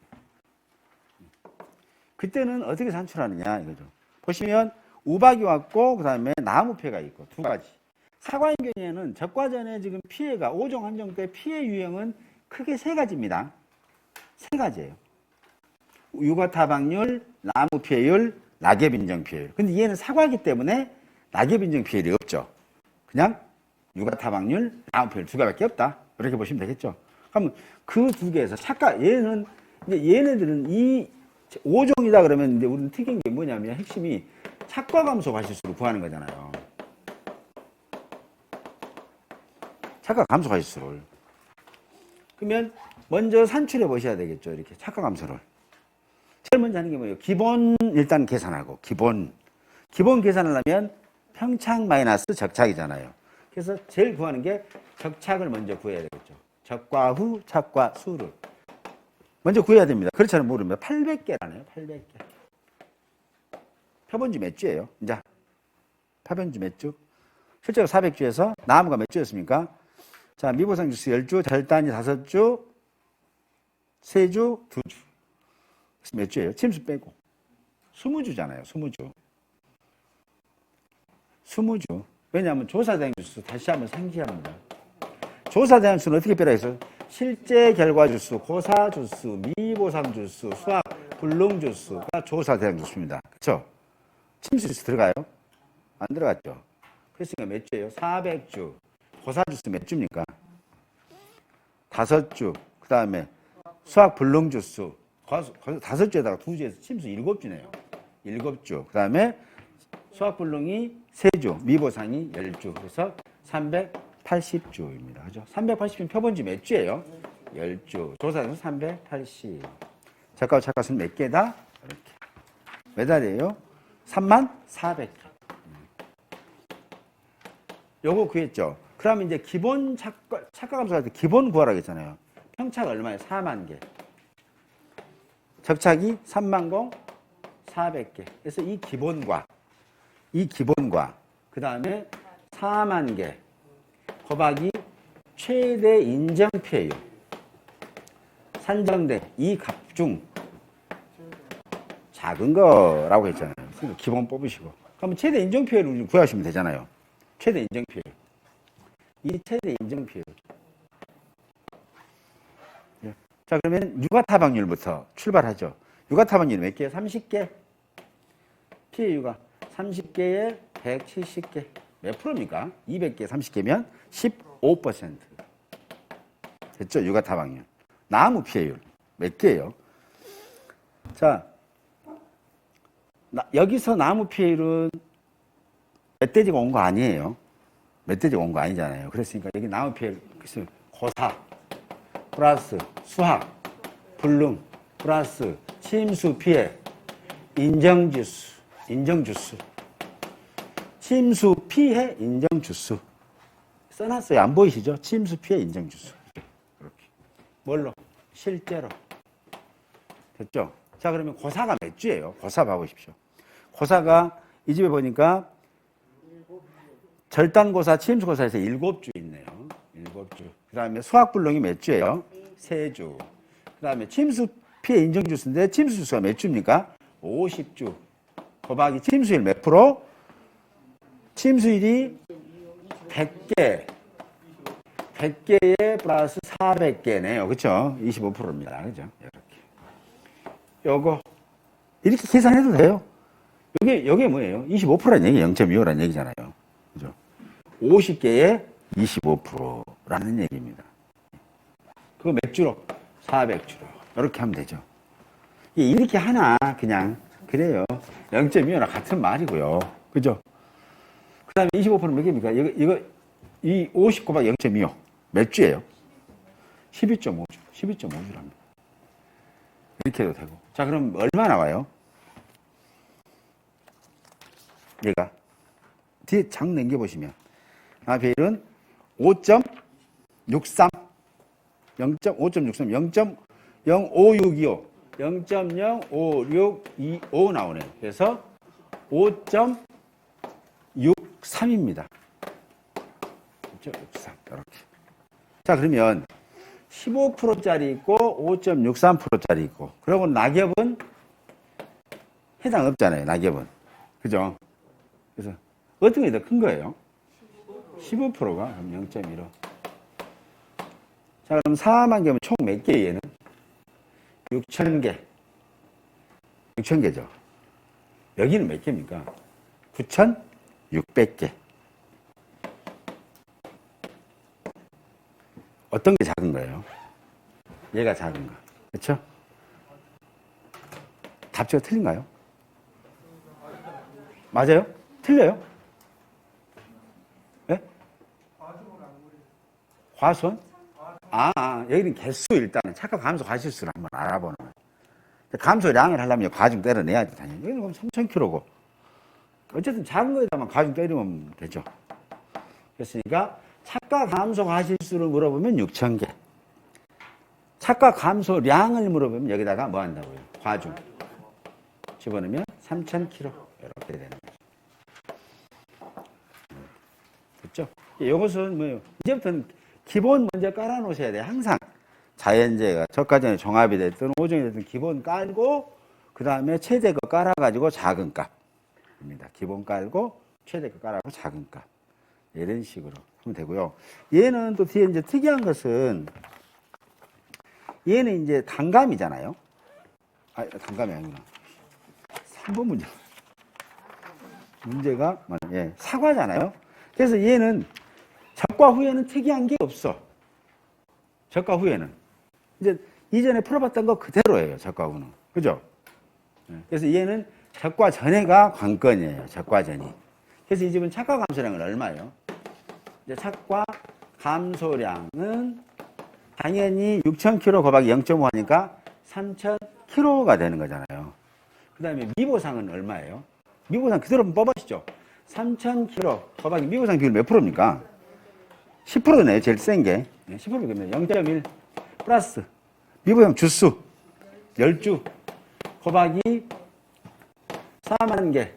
그때는 어떻게 산출하느냐 이거죠. 보시면 우박이 왔고 그 다음에 나무패가 있고 두 가지. 사과인 경우에는 적과전에 지금 피해가 5종 한정 때 피해 유형은 크게 세 가지입니다. 세 가지예요. 유과타박률, 나무피해율, 낙엽인정 피해율. 근데 얘는 사과이기 때문에 낙엽인정 피해율이 없죠. 그냥 유과타박률, 나무피해율 두 개밖에 없다. 이렇게 보시면 되겠죠. 그러면 그 두 개에서 얘는 이제 얘네들은 이 5종이다 그러면 이제 우리는 특이한 게 뭐냐면 핵심이 착과감소 과실수를 구하는 거잖아요. 착과감소 과실수를. 그러면 먼저 산출해 보셔야 되겠죠. 이렇게 착과감소를. 제일 먼저 하는 게 뭐예요? 기본 일단 계산하고 기본 계산을 하면 평착 마이너스 적착이잖아요. 그래서 제일 구하는 게 적착을 먼저 구해야 되겠죠. 적과 후 착과 수를 먼저 구해야 됩니다. 그렇지 않으면 모릅니다. 800개라네요. 800개. 표본주 몇 주예요? 이제 표본주 몇 주? 실제로 400주에서 나무가 몇 주였습니까? 자, 미보상 주수 10주, 절단이 5주, 3주, 2주. 몇 주예요? 침수 빼고. 20주잖아요. 20주. 20주. 왜냐하면 조사대행 주수 다시 한번 상기합니다. 조사대행 주수는 어떻게 빼라 했어요? 실제 결과 주수, 고사 주수, 미보상 주수, 수학 불능 주수가 조사대행 주수입니다. 그렇죠? 침수 주수 들어가요? 안 들어갔죠? 그랬으니까 몇 주예요? 400주. 고사 주수 몇 주입니까? 5주. 그 다음에 수학 불능 주수. 5주에다가 2주에서 침수 7주네요. 7주. 그 다음에 수학 불능이 3주, 미보상이 10주. 그래서 380주입니다. 그죠? 380은 표본주 몇 주예요? 10주. 조사에서 380. 작가와 작가수는 몇 개다? 이렇게. 몇 알이에요? 34,400개. 요거 구했죠? 그러면 이제 기본 착과감소할 때 기본 구하라고 했잖아요. 평착 얼마예요? 4만 개. 적착이 30,400개. 그래서 이 기본과 그 다음에 4만 개 곱하기 최대 인정 피해율 산정된 이 값 중 작은 거라고 했잖아요. 그러니까 기본 뽑으시고 그러면 최대 인정 피해율을 구하시면 되잖아요. 최대 인정 피해율. 이 최대 인정 피해율. 자, 그러면 유과타박률부터 출발하죠. 유과타박률 몇 개예요? 30개. 피해 유가 30개에 170개. 몇 프로입니까? 200개 30개면 15%. 됐죠? 유과타박률. 나무 피해율 몇 개예요? 자, 여기서 나무 피해율은 멧돼지가 온 거 아니에요. 멧돼지가 온 거 아니잖아요. 그랬으니까 여기 나무 피해 고사 플러스 수학 불능 플러스 침수 피해 인정주수 침수 피해 인정주수 써놨어요. 안 보이시죠? 침수 피해 인정주수 이렇게 뭘로? 실제로 됐죠? 자, 그러면 고사가 몇 주예요? 고사 봐보십시오. 고사가 이 집에 보니까 절단고사, 침수고사에서 7주 있네요. 7주. 그 다음에 수학불능이 몇 주예요? 3주. 그 다음에 침수 피해 인정주수인데 침수주수가 몇 주입니까? 50주. 곱하기 침수율 몇 프로? 침수율이 100개. 100개에 플러스 400개네요. 그쵸? 25%입니다. 그죠? 이렇게. 요거, 이렇게 계산해도 돼요. 요게 뭐예요? 25%라는 얘기, 0.25라는 얘기잖아요. 그죠? 50개에 25%라는 얘기입니다. 그거 몇 주로? 400주로. 이렇게 하면 되죠. 이렇게 하나, 그냥, 그래요. 0.25랑 같은 말이고요. 그죠? 그 다음에 25%는 몇 개입니까? 이 50 곱하기 0.25. 몇 주예요? 12.5주. 12.5주랍니다. 이렇게 해도 되고. 자, 그럼 얼마 나와요? 얘가. 뒤에 장 넘겨보시면. 배율은 5.63. 0.0565. 0.05625 나오네요. 그래서 5.63입니다. 5.63. 이렇게. 자, 그러면 15%짜리 있고 5.63%짜리 있고. 그러고 낙엽은 해당 없잖아요. 낙엽은. 그죠? 그래서 어떤 게 더 큰 거예요? 15%가 그럼 0.15. 자, 그럼 4만 개면 총 몇 개 얘는? 6,000개. 6,000개죠. 여기는 몇 개입니까? 9,600개. 어떤 게 작은 거예요? 얘가 작은 거. 그렇죠? 답지가 틀린가요? 맞아요? 틀려요? 네? 과수원? 여기는 개수 일단은 착각 감소 과실수를 한번 알아보는 거예요. 감소량을 하려면 과중 때려내야지, 당연히. 여기는 그럼 3,000kg고. 어쨌든 작은 거에다만 과중 때리면 되죠. 그랬으니까 착각 감소 과실수를 물어보면 6,000개. 착각 감소량을 물어보면 여기다가 뭐 한다고요? 과중. 집어넣으면 3,000kg. 이렇게 되는 거죠. 됐죠? 이것은 뭐예요? 이제부터는 기본 먼저 깔아놓으셔야 돼요. 항상. 자연재해가 저가전에 종합이 됐든 오종이 됐든 기본 깔고 그 다음에 최대 거 깔아가지고 작은 값입니다. 기본 깔고 최대 거 깔아고 작은 값. 이런 식으로 하면 되고요. 얘는 또 뒤에 이제 특이한 것은 얘는 이제 단감이잖아요. 단감이 아니구나. 3번 문제. 문제가 사과잖아요. 그래서 얘는 적과 후에는 특이한 게 없어. 적과 후에는. 이제 이전에 풀어봤던 거 그대로예요. 적과 후는. 그죠? 그래서 얘는 적과 전에가 관건이에요. 적과 전이. 그래서 이 집은 착과 감소량은 얼마예요? 이제 착과 감소량은 당연히 6,000kg 곱하기 0.5 하니까 3,000kg가 되는 거잖아요. 그 다음에 미보상은 얼마예요? 미보상 그대로 한번 뽑아시죠. 3,000kg 곱하기 미보상 비율 몇 프로입니까? 10%네요. 제일 센 게. 10%겠네요. 0.1 플러스 미보상 주수 10주 곱하기 4만 개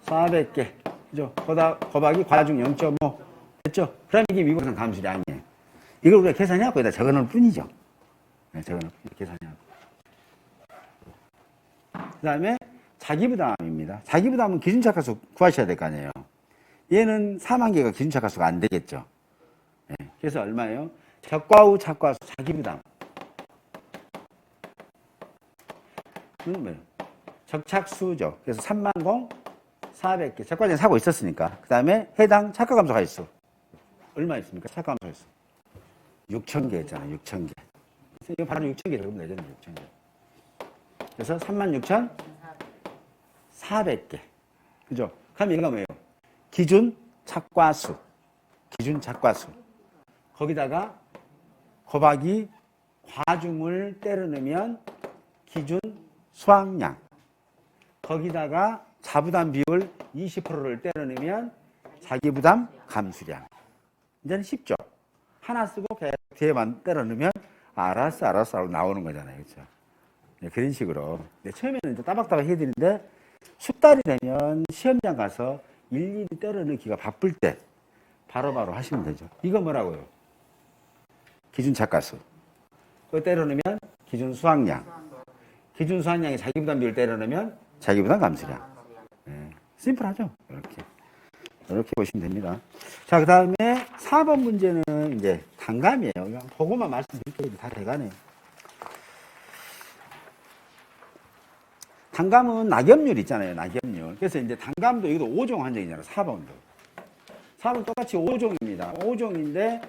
400개 그죠? 곱하기 과중 0.5 됐죠? 그럼 이게 미보상 감소량이에요. 이걸 우리가 계산해갖고 여기다 적어놓을 뿐이죠. 적어놓을 뿐이죠. 계산해갖고. 그 다음에 자기부담입니다. 자기부담은 기준착하수 구하셔야 될 거 아니에요. 얘는 4만 개가 기준착하수가 안 되겠죠. 그래서 얼마예요? 적과 후 착과수 자기부담. 뭐예요? 적착수죠. 그래서 30,400개. 적과전에 사고 있었으니까. 그 다음에 해당 착과감소 가지수. 얼마 있습니까? 착과감소 가지수. 6,000개 했잖아요. 6,000개. 이거 바로 6,000개 적으면 되잖아요. 6,000개. 그래서 36,400개. 그죠? 그럼 얘가 뭐예요? 기준 착과수. 기준 착과수. 거기다가 곱하기 과중을 때려 넣으면 기준 수확량. 거기다가 자부담 비율 20%를 때려 넣으면 자기부담 감수량. 이제는 쉽죠. 하나 쓰고 계속 뒤에만 때려 넣으면 알았어 하고 나오는 거잖아요. 그렇죠? 네, 그런 식으로. 네, 처음에는 이제 따박따박 해야 되는데 숙달이 되면 시험장 가서 일일이 때려 넣기가 바쁠 때 바로바로 하시면 되죠. 이거 뭐라고요? 기준 착과수. 그거 때려 넣으면 기준 수확량. 기준 수확량이 자기부담 비율 때려 넣으면 자기부담 감수량. 네, 심플하죠? 이렇게 보시면 됩니다. 자, 그 다음에 4번 문제는 이제 단감이에요. 그냥 그것만 말씀드릴게요. 다 돼가네요. 단감은 낙엽률 있잖아요. 낙엽률. 그래서 이제 단감도 여기도 5종 한정이잖아요. 4번도. 4번 똑같이 5종입니다. 5종인데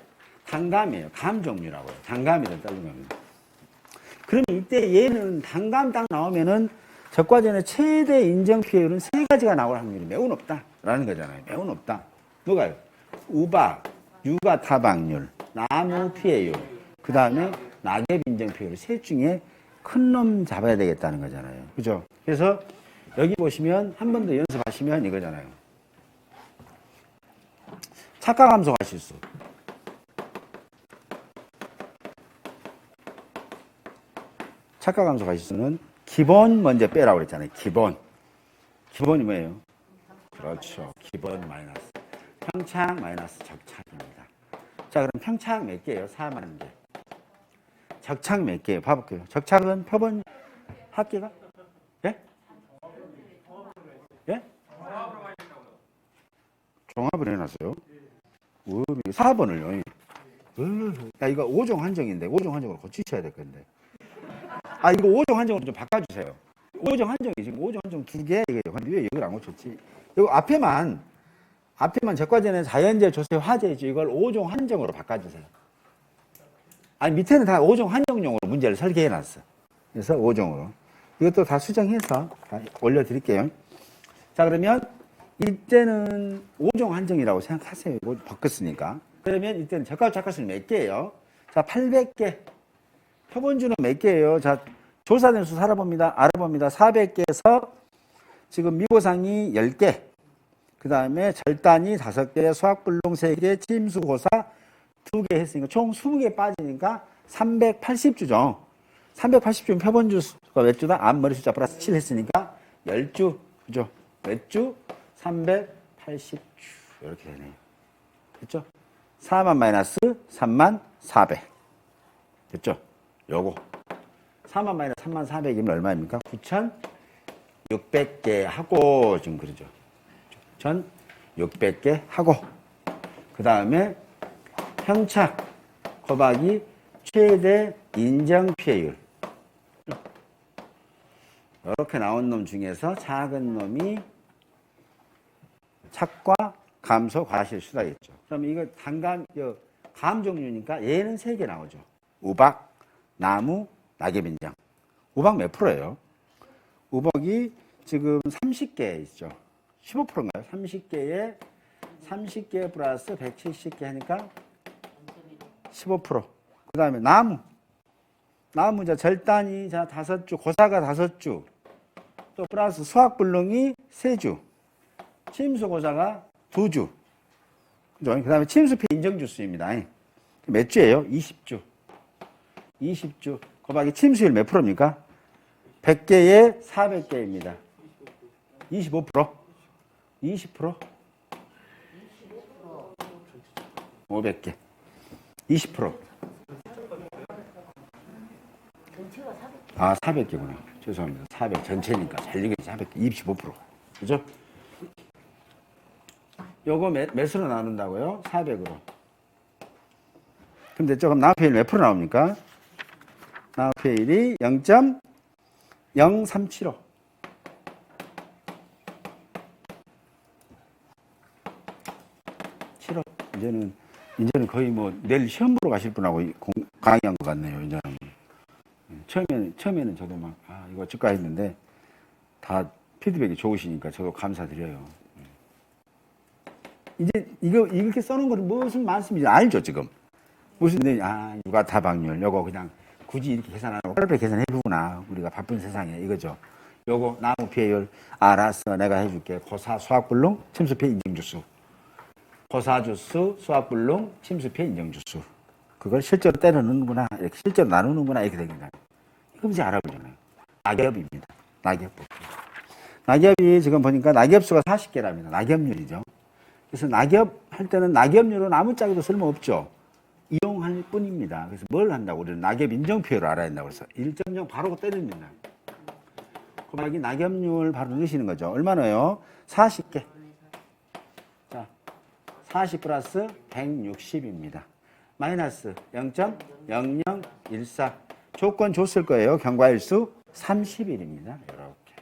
단감이에요. 감 종류라고요. 단감이라고 따진 겁니다. 그러면 이때 얘는 단감 딱 나오면은 적과전의 최대 인정 피해율은 3가지가 나올 확률이 매우 높다라는 거잖아요. 매우 높다. 뭐가요? 우박, 유가 타박률, 나무 피해율, 그 다음에 낙엽 인정 피해율 셋 중에 큰 놈 잡아야 되겠다는 거잖아요. 그죠? 그래서 여기 보시면 한 번 더 연습하시면 이거잖아요. 착각 감소 가실수. 착각 감소 가실수는 기본 먼저 빼라고 그랬잖아요. 기본. 기본이 뭐예요? 그렇죠. 기본 마이너스. 평창 마이너스 적착입니다. 자, 그럼 평창 몇 개예요? 4만 개. 적착 몇 개예요? 봐볼게요. 적착은 표본 합계가? 예? 예? 종합을 해놨어요. 4번을요. 야, 이거 5종 한정인데 5종 한정으로 고치셔야 될 건데. 아, 이거 5종 한정으로 좀 바꿔주세요. 5종 한정이 지금 5종 한정 2개, 이게 왜 여기를 안 고쳤지? 이거 앞에만 적과전의 자연재, 조세, 화재죠. 이걸 5종 한정으로 바꿔주세요. 아니, 밑에는 다 5종 한정용으로 문제를 설계해놨어. 그래서 5종으로. 이것도 다 수정해서 다 올려드릴게요. 자, 그러면 이때는 5종 한정이라고 생각하세요. 이거 바꿨으니까. 그러면 이때는 적과 착과수는 몇 개예요? 자, 800개. 표본주는 몇 개예요? 자, 조사된 수 알아봅니다. 400개에서 지금 미고상이 10개. 그 다음에 절단이 5개, 수학불능 3개, 침수고사 2개 했으니까 총 20개 빠지니까 380주죠. 380주면 표본주가 몇 주다? 앞머리 숫자 플러스 7 했으니까 10주. 그죠? 몇 주? 380주. 이렇게 되네요. 됐죠? 4만 마이너스 3만 400. 됐죠? 요거. 4만 마이너스 3만 400이면 얼마입니까? 9,600개 하고, 지금 그러죠. 9,600개 하고, 그 다음에 평착 곱하기 최대 인정 피해율. 이렇게 나온 놈 중에서 작은 놈이 착과 감소 과실수다겠죠. 그럼 이거 감 종류니까 얘는 3개 나오죠. 우박, 나무, 낙엽인장. 우박 몇 프로예요? 우박이 지금 30개 있죠. 15%인가요? 30개에 플러스 170개 하니까 15%. 그 다음에 나무. 자, 절단이 자 5주, 고사가 5주. 또 플러스 수학불능이 3주. 침수고사가 2주. 그죠? 그 다음에 침수피 인정주수입니다. 몇 주예요? 20주. 20주. 곱하기 침수율 몇 프로입니까? 100개에 400개입니다. 25%? 20%? 500개. 20%. 아, 400개구나. 죄송합니다. 400. 전체니까. 잘 얘기했지. 400개. 25%. 그죠? 요거 몇으로 나눈다고요? 400으로. 그럼 됐죠? 그럼 나우페일 몇 프로 나옵니까? 나우페일이 0.0375. 이제는 거의 뭐 내일 시험 보러 가실 분하고 강의한 것 같네요. 이제는. 처음에는 저도 막, 이거 어쩔까 했는데 다 피드백이 좋으시니까 저도 감사드려요. 이제 이거 이렇게 써놓은 거는 무슨 말씀인지 알죠 지금? 무슨 육아 타박률 요거 그냥 굳이 이렇게 계산하고 빨리 계산해주구나 우리가 바쁜 세상에 이거죠. 요거 나무 피해율 알았어 내가 해줄게. 고사 수학불능 침수 피해 인정주수. 고사 주수 수학불능 침수 피해 인정주수. 그걸 실제로 때려 넣는구나 이렇게 실제로 나누는구나 이렇게 되겠네요. 이거 이제 알아보잖아요. 낙엽입니다. 낙엽법. 낙엽이 지금 보니까 낙엽수가 40개랍니다. 낙엽률이죠. 그래서 낙엽 할 때는 낙엽률은 아무짝에도 쓸모없죠. 이용할 뿐입니다. 그래서 뭘 한다고 우리는 낙엽 인정표를 알아야 된다고 해서 1.0 바로 때립니다. 곱하기 낙엽률 바로 넣으시는 거죠. 얼마나요? 40개. 자, 40 플러스 160입니다. 마이너스 0.0014. 조건 줬을 거예요. 경과일수 30일입니다. 이렇게.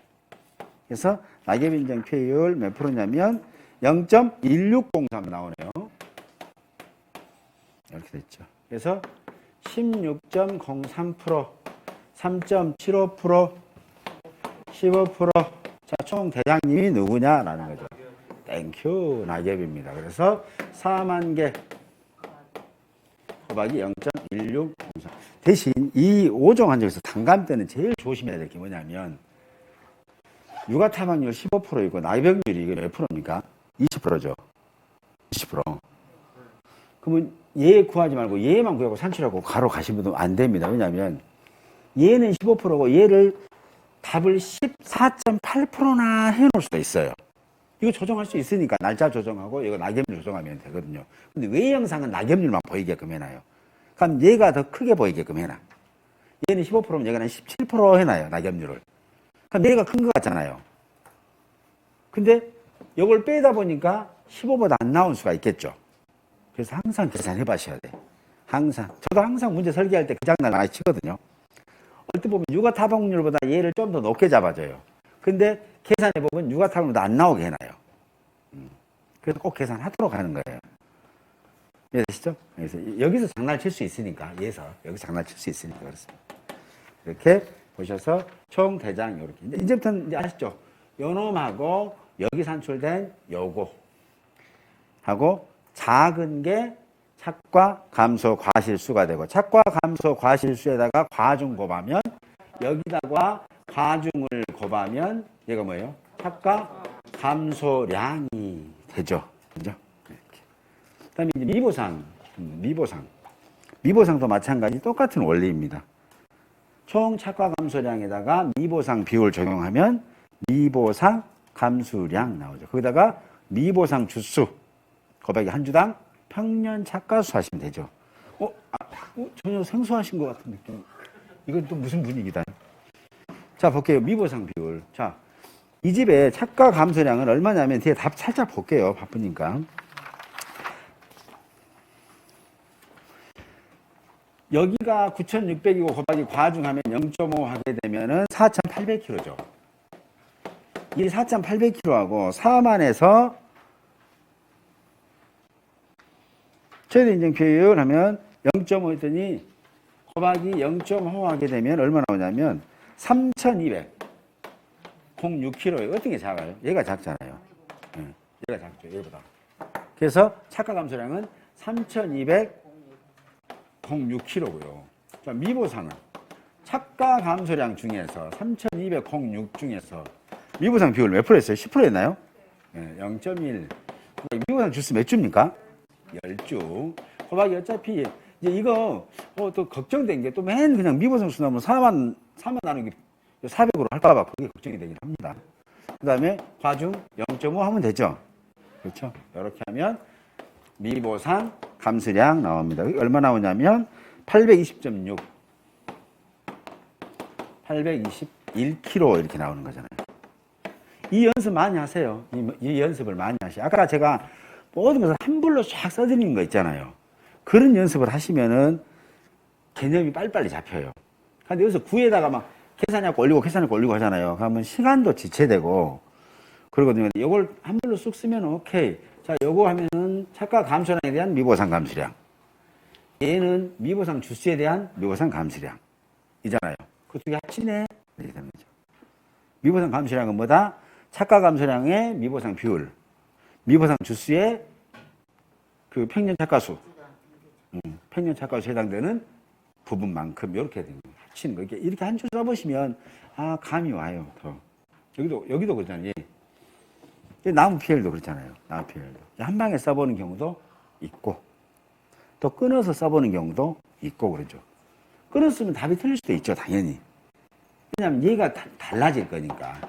그래서 낙엽 인정 표율 몇 프로냐면 0.1603 나오네요. 이렇게 됐죠. 그래서 16.03%, 3.75%, 15%. 자, 총 대장님이 누구냐라는 거죠. 땡큐 낙엽입니다. 그래서 4만 개 곱하기 0.1603. 대신 이 5종 한정에서 단감 때는 제일 조심해야 될 게 뭐냐면 육아 타박률 15%이고 낙엽률이 이게 몇 프로입니까? 20%죠. 20%. 그러면 얘 구하지 말고 얘만 구하고 산출하고 가로 가시면 안 됩니다. 왜냐하면 얘는 15%고 얘를 답을 14.8%나 해놓을 수도 있어요. 이거 조정할 수 있으니까 날짜 조정하고 이거 낙엽률 조정하면 되거든요. 근데 외형상은 낙엽률만 보이게끔 해놔요. 그럼 얘가 더 크게 보이게끔 해놔. 얘는 15%면 얘가 17% 해놔요. 낙엽률을. 그럼 얘가 큰 것 같잖아요. 근데 이걸 빼다 보니까 15보다 안 나올 수가 있겠죠. 그래서 항상 계산해 봐셔야 돼. 항상. 저도 항상 문제 설계할 때 그 장난 많이 치거든요. 얼핏 보면 육아 타박률보다 얘를 좀 더 높게 잡아줘요. 근데 계산해 보면 육아 타박률보다 안 나오게 해놔요. 그래서 꼭 계산하도록 하는 거예요. 이해되시죠? 그래서 여기서 장난을 칠 수 있으니까, 여기서 장난을 칠 수 있으니까 그렇습니다. 이렇게 보셔서 총 대장 이렇게. 이제부터는 이제 아시죠? 요놈하고 여기 산출된 요거 하고 작은 게 착과 감소 과실수가 되고 착과 감소 과실수에다가 과중 곱하면 여기다가 과중을 곱하면 얘가 뭐예요? 착과 감소량이 되죠. 그죠? 이렇게. 그다음에 이제 미보상도 마찬가지 똑같은 원리입니다. 총 착과 감소량에다가 미보상 비율 적용하면 미보상 감수량 나오죠. 거기다가 미보상 주수 곱하기 한 주당 평년 착과수 하시면 되죠. 전혀 생소하신 것 같은 느낌. 이건 또 무슨 분위기다. 자, 볼게요. 미보상 비율. 자, 이 집에 착과 감소량은 얼마냐면 뒤에 답 살짝 볼게요. 바쁘니까. 여기가 9,600이고 곱하기 과중하면 0.5 하게 되면은 4,800kg죠. 이 4,800kg하고 4만에서 최대 인정 표율 하면 0.5 했더니 곱하기 0.5 하게 되면 얼마 나오냐면 3,200. 06kg에 어떤 게 작아요? 얘가 작잖아요. 얘가 작죠. 얘보다. 그래서 착과 감소량은 3,200 06kg고요. 자, 미보상은 착과 감소량 중에서 3,200 06 중에서 미보상 비율 몇 프로 했어요? 10% 했나요? 0.1. 미보상 주스 몇 주입니까? 10주. 곱하기 어차피 이제 이거 또 걱정된 게 또 맨 그냥 미보상 수 나오면 4만 나누기 400으로 할까봐 그게 걱정이 되긴 합니다. 그 다음에 과중 0.5 하면 되죠. 그렇죠? 이렇게 하면 미보상 감수량 나옵니다. 얼마 나오냐면 820.6, 821kg 이렇게 나오는 거잖아요. 이 연습 많이 하세요. 이 연습을 많이 하세요. 아까 제가 모든 것을 한 불로 쫙 써드리는 거 있잖아요. 그런 연습을 하시면은 개념이 빨리빨리 잡혀요. 근데 여기서 구에다가 막 계산해갖고 올리고 하잖아요. 그러면 시간도 지체되고 그러거든요. 이걸 한 불로 쑥 쓰면 오케이. 자, 요거 하면은 착과 감소량에 대한 미보상 감수량. 얘는 미보상 주수에 대한 미보상 감수량. 이잖아요. 그 두 개 합치네. 이렇게 되는 거죠. 미보상 감수량은 뭐다? 착과 감소량의 미보상 비율. 미보상 주수의 그 평년 착가수, 평년 착가수에 해당되는 부분만큼 이렇게 되는 거예요. 합치는 거. 이렇게 한 줄 써보시면 아 감이 와요. 더. 여기도 그렇잖아요. 나무 PL도 그렇잖아요. 나무 PL도 한 방에 써보는 경우도 있고 또 끊어서 써보는 경우도 있고 그러죠. 끊었으면 답이 틀릴 수도 있죠, 당연히. 왜냐하면 얘가 달라질 거니까.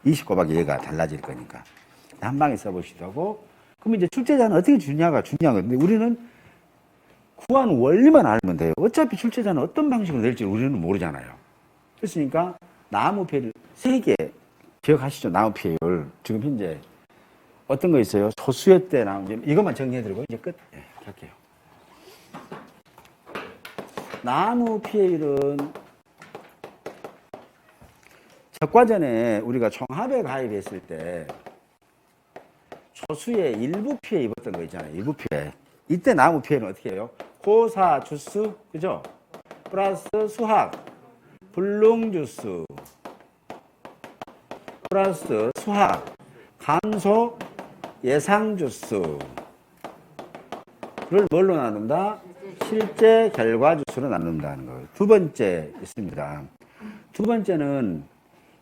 20곱하기 얘가 달라질 거니까. 한 방에 써보시기도 하고. 그러면 이제 출제자는 어떻게 주냐가 중요한 건데, 우리는 구하는 원리만 알면 돼요. 어차피 출제자는 어떤 방식으로 낼지 우리는 모르잖아요. 그렇으니까 나무 피해를 3개 기억하시죠? 나무 피해율. 지금 현재 어떤 거 있어요? 소수의 때 나온 이것만 정리해드리고 이제 끝. 네, 할게요. 나무 피해율은 적과전에 우리가 총합에 가입했을 때 소수의 일부 피해 입었던 거 있잖아요. 일부 피해. 이때 나무 피해는 어떻게 해요? 고사 주수, 그죠? 플러스 수학, 불능주수, 플러스 수학, 감소, 예상주수를 뭘로 나눈다? 실제 결과 주수로 나눈다는 거예요. 두 번째 있습니다. 두 번째는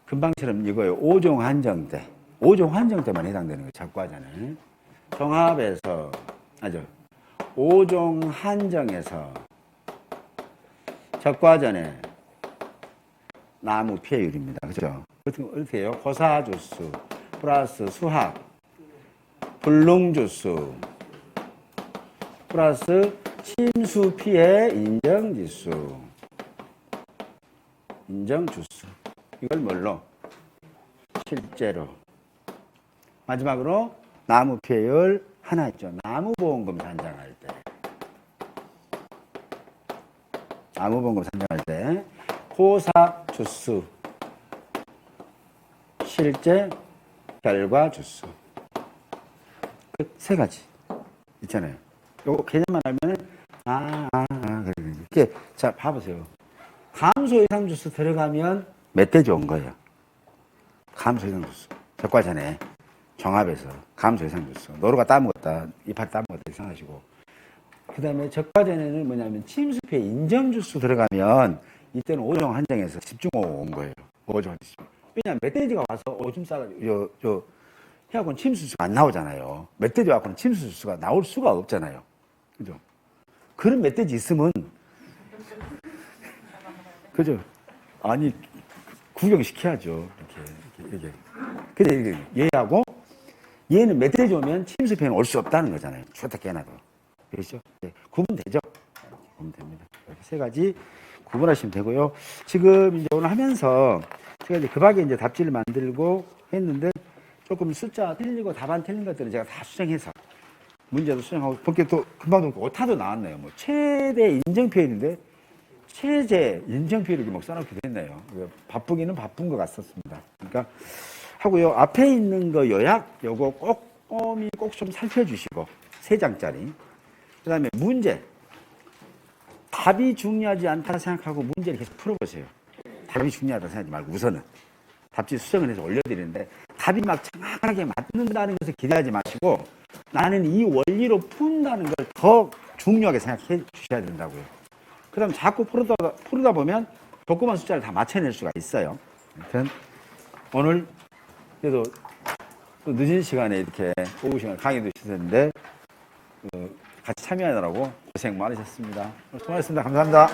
금방처럼 이거예요. 5종 한정대. 5종 한정대만 해당되는 거예요. 적과전에. 종합에서, 5종 한정에서 적과전에 나무 피해율입니다. 그죠? 어떻게 해요? 고사주수, 플러스 수학, 불능주수, 플러스 침수 피해 인정지수, 인정주수. 이걸 뭘로? 실제로. 마지막으로 나무 피해율 하나 있죠. 나무보험금 산정할 때. 나무보험금 산정할 때 고사 주수, 실제 결과 주수. 그 세 가지 있잖아요. 요거 개념만 알면 그래. 이렇게 자 봐보세요. 감소 이상 주수 들어가면 멧돼지 온 거예요. 감소 이상 주수. 적과전에 종합에서 감소 이상 주수. 노루가 따먹었다, 이파리 따먹었다 이상하시고. 그 다음에 적과전에는 뭐냐면 침수피해 인정주수 들어가면 이때는 5종 한정에서 집중호우 온 거예요. 5종 한정. 왜냐면 멧돼지가 와서 오줌 싸가지고 해갖고는 침수수가 안 나오잖아요. 멧돼지 와갖고는 침수수가 나올 수가 없잖아요. 그죠? 그런 멧돼지 있으면 그죠? 아니 구경시켜야죠. 이렇게. 근데 얘하고 얘는 멧돼지 오면 침수피해는 올 수 없다는 거잖아요. 죽었다 깨어나도. 그렇죠? 네, 구분되죠? 구분 됩니다. 이렇게 세 가지 구분하시면 되고요. 지금 이제 오늘 하면서 제가 이제 그 밖에 이제 답지를 만들고 했는데 조금 숫자 틀리고 답안 틀린 것들은 제가 다 수정해서 문제도 수정하고 porque 또 금방 오타도 나왔네요. 뭐 최대 인정 표현인데 최대 인정 표현을 막 써놓게 됐네요. 바쁘기는 바쁜 것 같았습니다. 그러니까 하고요. 앞에 있는 거 요약 요거 꼼꼼히 꼭 좀 살펴주시고 3장짜리. 그다음에 문제. 답이 중요하지 않다 생각하고 문제를 계속 풀어보세요. 답이 중요하다 생각하지 말고 우선은 답지 수정을 해서 올려드리는데 답이 막 정확하게 맞는다는 것을 기대하지 마시고 나는 이 원리로 푼다는 걸 더 중요하게 생각해 주셔야 된다고요. 그 다음 자꾸 풀다 보면 조그만 숫자를 다 맞춰낼 수가 있어요. 아무튼 오늘 그래도 또 늦은 시간에 이렇게 오후 시간 강의도 주셨는데 같이 참여하느라고 고생 많으셨습니다. 수고하셨습니다. 감사합니다.